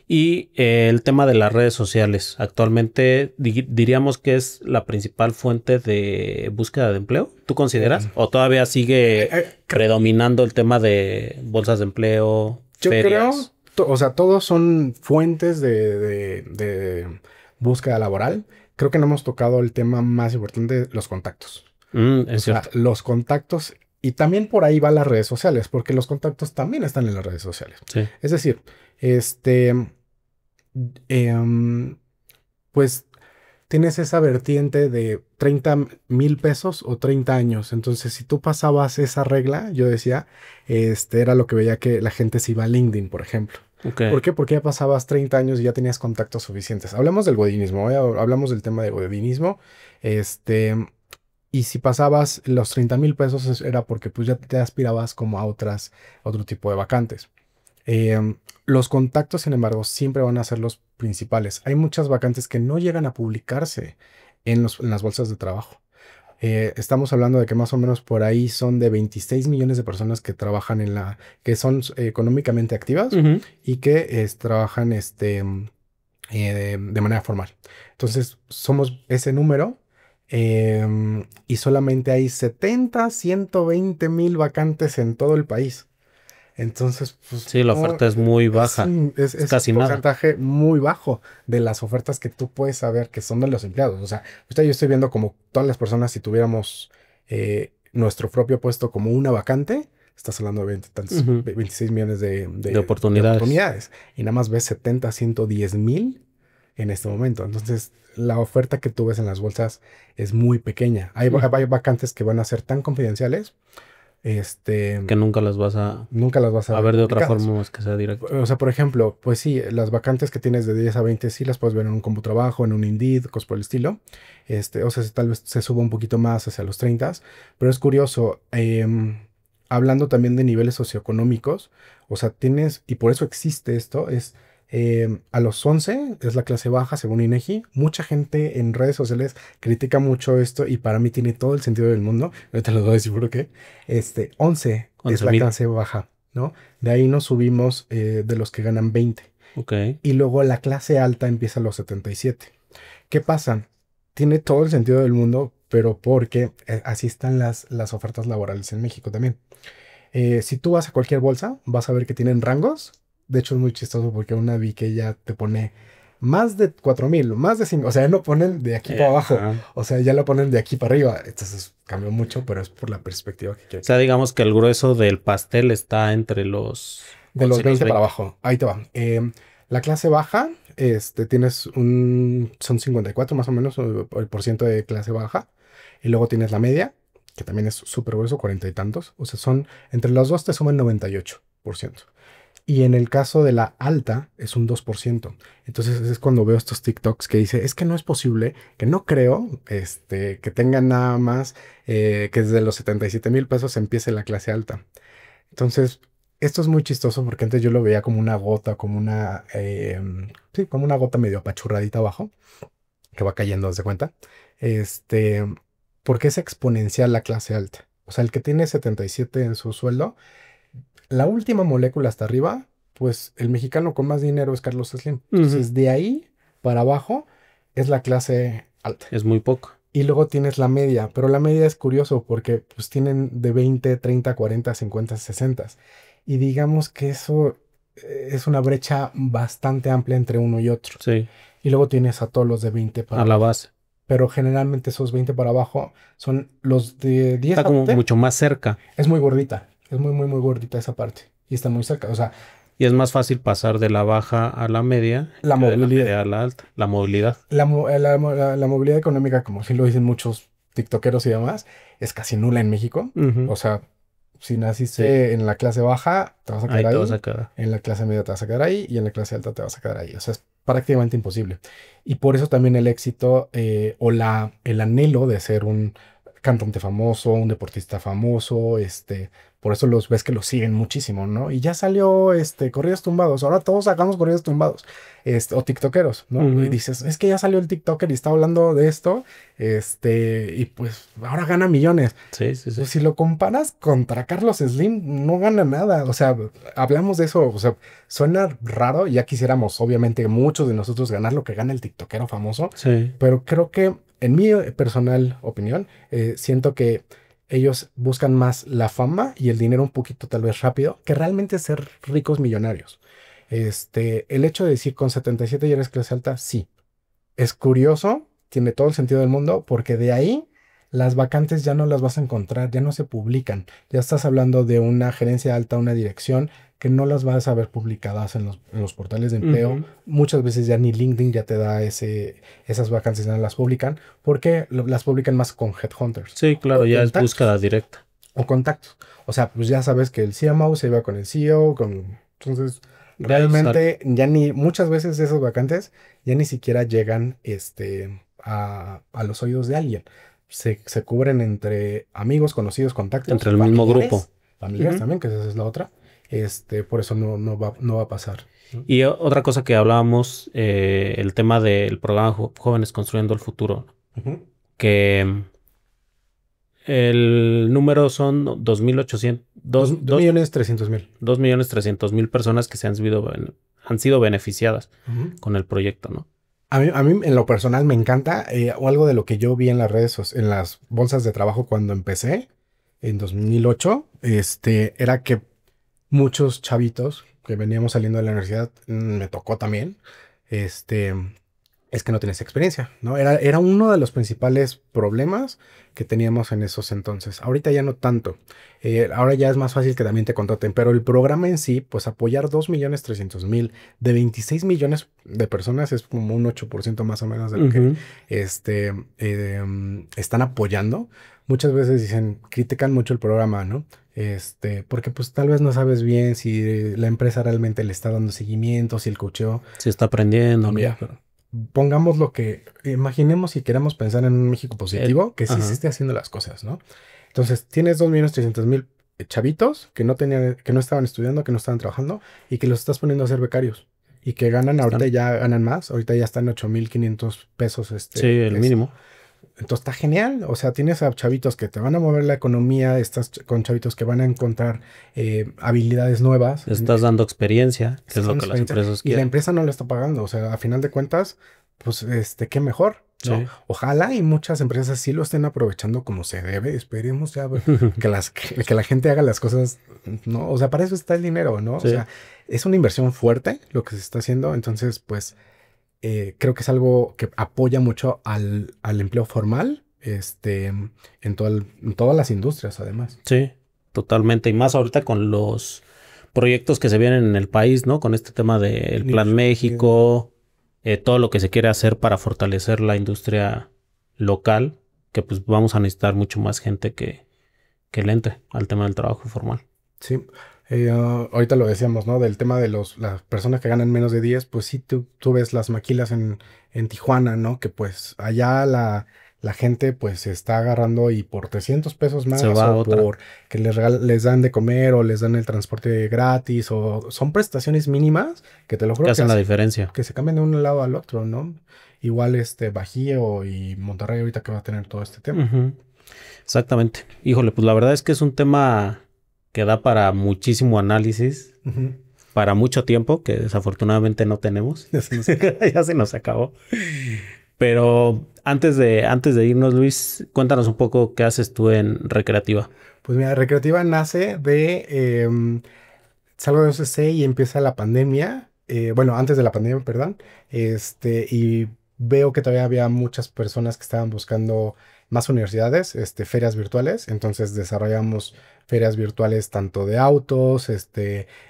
Y el tema de las redes sociales. Actualmente diríamos que es la principal fuente de búsqueda de empleo. ¿Tú consideras? ¿O todavía sigue predominando el tema de bolsas de empleo, Yo creo, ferias? o sea, todos son fuentes de búsqueda laboral. Creo que no hemos tocado el tema más importante, los contactos. O Es sea, cierto. los contactos, y también por ahí van las redes sociales, porque los contactos también están en las redes sociales. Sí. Es decir, este, em, pues tienes esa vertiente de 30,000 pesos o 30 años. Entonces, si tú pasabas esa regla, yo decía, era lo que veía que la gente se iba a LinkedIn, por ejemplo. Ok. ¿Por qué? Porque ya pasabas 30 años y ya tenías contactos suficientes. Hablamos del godinismo, ¿eh? Hablamos del tema de godinismo. Este, y si pasabas los 30,000 pesos era porque pues ya te aspirabas como a otro tipo de vacantes. Los contactos, sin embargo, siempre van a ser los principales. Hay muchas vacantes que no llegan a publicarse en las bolsas de trabajo. Estamos hablando de que más o menos por ahí son de 26 millones de personas que trabajan que son económicamente activas Ujú. y que trabajan de manera formal. Entonces, somos ese número y solamente hay 120,000 vacantes en todo el país. Entonces, pues Sí, la no, oferta es muy es baja. un, es, Es es un casi nada. porcentaje muy bajo de las ofertas que tú puedes saber que son de los empleados. O sea, ahorita yo estoy viendo como todas las personas, si tuviéramos nuestro propio puesto como una vacante, estás hablando de 26 millones De de oportunidades. oportunidades y nada más ves 110,000 en este momento. Entonces, la oferta que tú ves en las bolsas es muy pequeña. Hay vacantes que van a ser tan confidenciales, Que nunca las vas a, nunca las vas a a ver ver de otra publicadas. forma más que sea directo. O sea, por ejemplo, pues sí, las vacantes que tienes de 10 a 20 sí las puedes ver en un CompuTrabajo, en un Indeed, cosas por el estilo. O sea, tal vez se suba un poquito más hacia los 30, pero es curioso, hablando también de niveles socioeconómicos, o sea, tienes, y por eso existe esto, es a los 11 es la clase baja según INEGI. Mucha gente en redes sociales critica mucho esto y para mí tiene todo el sentido del mundo. Ahorita les voy a decir por qué. 11 es 11 la mil. clase baja, ¿no? De ahí nos subimos de los que ganan 20. Ok. Y luego la clase alta empieza a los 77. ¿Qué pasa? Tiene todo el sentido del mundo, pero porque así están las ofertas laborales en México también. Si tú vas a cualquier bolsa, vas a ver que tienen rangos. De hecho, es muy chistoso porque una vi que ya te pone más de 4,000, más de 5. O sea, ya no ponen de aquí para abajo. Ajá. O sea, ya lo ponen de aquí para arriba. Entonces cambió mucho, pero es por la perspectiva que O quiero. sea, digamos que el grueso del pastel está entre los De 11 los y los 20 para 20. abajo. Ahí te va. La clase baja, son 54 más o menos el por ciento de clase baja. Y luego tienes la media, que también es súper grueso, 40 y tantos. O sea, entre los dos te suman 98%. Y en el caso de la alta es un 2%. Entonces es cuando veo estos TikToks que dice, es que no es posible, que no creo que tengan nada más que desde los 77,000 pesos empiece la clase alta. Entonces, esto es muy chistoso porque antes yo lo veía como una gota, sí, como una gota medio apachurradita abajo, que va cayendo, haz de cuenta. Este, porque es exponencial la clase alta. O sea, el que tiene 77 en su sueldo, la última molécula hasta arriba, pues el mexicano con más dinero es Carlos Slim. Ujú. Entonces, de ahí para abajo es la clase alta. Es muy poco. Y luego tienes la media, pero la media es curioso porque pues tienen de 20, 30, 40, 50, 60. Y digamos que eso es una brecha bastante amplia entre uno y otro. Sí, Y luego tienes a todos los de 20 para a la abajo. base. pero generalmente esos 20 para abajo son los de 10 Está a como 20. mucho más cerca Es muy gordita, es muy, muy, muy gordita esa parte y está muy cerca. O sea, y es más fácil pasar de la baja a la media la que de la movilidad, media a la alta, la movilidad. la movilidad económica, como sí lo dicen muchos tiktokeros y demás, es casi nula en México. Ujú. O sea, si Sí, naciste en la clase baja, te vas a quedar ahí te vas a ahí, quedar. en la clase media te vas a quedar ahí y en la clase alta te vas a quedar ahí. O sea, es prácticamente imposible. Y por eso también el éxito o el anhelo de ser un cantante famoso, un deportista famoso, por eso los ves que los siguen muchísimo, ¿no? Y ya salió corridos tumbados. Ahora todos sacamos corridos tumbados, o tiktokeros, ¿no? Y Ujú. dices, es que ya salió el tiktoker y está hablando de esto, y pues ahora gana millones. Sí, sí, sí. Pues si lo comparas contra Carlos Slim, no gana nada. O sea, hablamos de eso. O sea, suena raro. Ya quisiéramos, obviamente, muchos de nosotros ganar lo que gana el tiktokero famoso. Sí, Pero creo que, en mi personal opinión, siento que ellos buscan más la fama y el dinero un poquito tal vez rápido que realmente ser ricos millonarios. El hecho de decir con 77 ya eres clase alta, sí. Es curioso, tiene todo el sentido del mundo, porque de ahí las vacantes ya no las vas a encontrar, ya no se publican. Ya estás hablando de una gerencia alta, una dirección, que no las vas a ver publicadas en los portales de empleo. ujú. Muchas veces ya ni LinkedIn ya te da esas vacantes, ya no las publican, porque las publican más con headhunters Sí, claro, o ya es búsqueda contactos. directa. O contactos. O sea, pues ya sabes que el CMO se iba con el CEO, entonces De ahí sale. realmente ya ni muchas veces esas vacantes ya ni siquiera llegan a los oídos de alguien. Se cubren entre amigos, conocidos, contactos, Entre el mismo grupo. familiares Ujú. también, que esa es la otra. Por eso no va a pasar, ¿no? Y otra cosa que hablábamos, el tema del programa Jóvenes Construyendo el Futuro, Ujú. que el número son 2.800, Dos millones 300,000. 2.300.000 personas que han sido beneficiadas Ujú. con el proyecto, ¿no? A mí en lo personal me encanta, o algo de lo que yo vi en las en las bolsas de trabajo cuando empecé en 2008, era que muchos chavitos que veníamos saliendo de la universidad, me tocó también, este, es que no tienes experiencia, ¿no? Era uno de los principales problemas que teníamos en esos entonces. Ahorita ya no tanto. Ahora ya es más fácil que también te contraten, pero el programa en sí, pues apoyar 2.300.000 de 26 millones de personas es como un 8% más o menos de lo que Ujú. están apoyando. Muchas veces dicen, critican mucho el programa, ¿no? Porque pues tal vez no sabes bien si la empresa realmente le está dando seguimiento, si el cocheo. Se está aprendiendo, ¿no? Mira, pongamos lo que, imaginemos y queremos pensar en un México positivo, que sí se Ajá. esté haciendo las cosas, ¿no? Entonces, tienes 2.300.000 chavitos que no tenían, que no estaban estudiando, que no estaban trabajando y que los estás poniendo a ser becarios y que ganan, ahorita Están. ya ganan más, ahorita ya están 8.500 pesos Sí, el mes. mínimo. Entonces está genial, o sea, tienes a chavitos que te van a mover la economía, estás con chavitos que van a encontrar habilidades nuevas, Le estás dando experiencia, que es estás lo dando que las experiencia empresas y la quieren. empresa no lo está pagando. O sea, a final de cuentas, pues, qué mejor, ¿no? Sí. Ojalá y muchas empresas sí lo estén aprovechando como se debe. Esperemos ya que la gente haga las cosas, ¿no? O sea, para eso está el dinero, ¿no? O Sí, sea, es una inversión fuerte lo que se está haciendo. Entonces, pues, creo que es algo que apoya mucho al empleo formal, en todas las industrias, además. sí, totalmente. Y más ahorita con los proyectos que se vienen en el país, ¿no? Con este tema del Plan Nearshoring. México, todo lo que se quiere hacer para fortalecer la industria local, que pues vamos a necesitar mucho más gente que le entre al tema del trabajo formal. Sí, ahorita lo decíamos, ¿no? Del tema de las personas que ganan menos de 10, pues sí, tú ves las maquilas en Tijuana, ¿no? Que pues allá la gente pues se está agarrando y por 300 pesos Se más va a o otra, por que les dan de comer o les dan el transporte gratis o son prestaciones mínimas que te lo que juro que hacen la hace diferencia. que se cambian de un lado al otro, ¿no? Igual Bajío y Monterrey ahorita que va a tener todo este tema. Ujú. Exactamente. Híjole, pues la verdad es que es un tema que da para muchísimo análisis, Ujú. para mucho tiempo, que desafortunadamente no tenemos. Ya se nos acabó. Ya se nos acabó. Pero antes de irnos, Luis, cuéntanos un poco qué haces tú en Recreativa. Pues mira, Recreativa nace salgo de OCC y empieza la pandemia, bueno, antes de la pandemia, perdón, y veo que todavía había muchas personas que estaban buscando más universidades, ferias virtuales. Entonces desarrollamos ferias virtuales tanto de autos,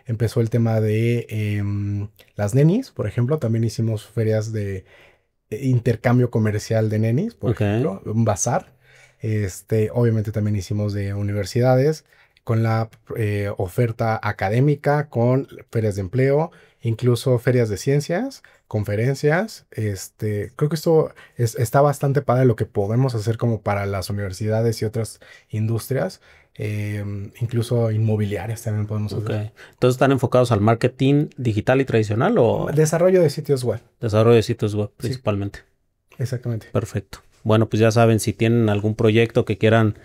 empezó el tema de las nenis, por ejemplo. También hicimos ferias de intercambio comercial de nenis, por ejemplo, un bazar. Obviamente también hicimos de universidades con la oferta académica, con ferias de empleo, incluso ferias de ciencias, conferencias. Creo que esto está bastante padre lo que podemos hacer como para las universidades y otras industrias. Incluso inmobiliarias también podemos hacer. Entonces, ¿están enfocados al marketing digital y tradicional o...? Desarrollo de sitios web. Desarrollo de sitios web, principalmente. Sí, exactamente. Perfecto. Bueno, pues ya saben, si tienen algún proyecto que quieran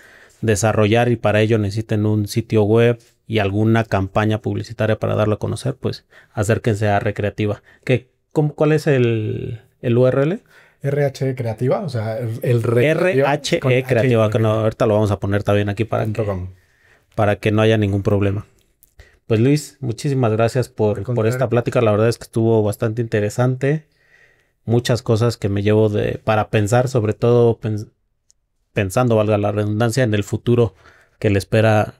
desarrollar y para ello necesiten un sitio web y alguna campaña publicitaria para darlo a conocer, pues acérquense a Recreativa. ¿Cuál es el URL? RH Creativa, o sea, el RHE Creativa, que no, ahorita lo vamos a poner también aquí para que no haya ningún problema. Pues Luis, muchísimas gracias por esta plática. La verdad es que estuvo bastante interesante. Muchas cosas que me llevo para pensar, sobre todo pensando, valga la redundancia, en el futuro que le espera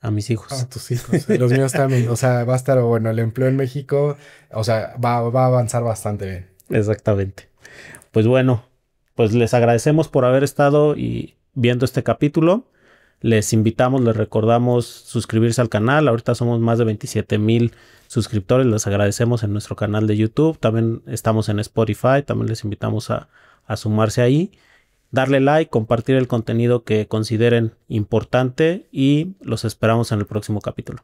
a mis hijos. A tus hijos. Los míos también. O sea, va a estar bueno el empleo en México. O sea, va a avanzar bastante bien. Exactamente. Pues bueno, pues les agradecemos por haber estado y viendo este capítulo. Les invitamos, les recordamos suscribirse al canal. Ahorita somos más de 27,000 suscriptores. Les agradecemos en nuestro canal de YouTube. También estamos en Spotify. También les invitamos a sumarse ahí. Darle like, compartir el contenido que consideren importante y los esperamos en el próximo capítulo.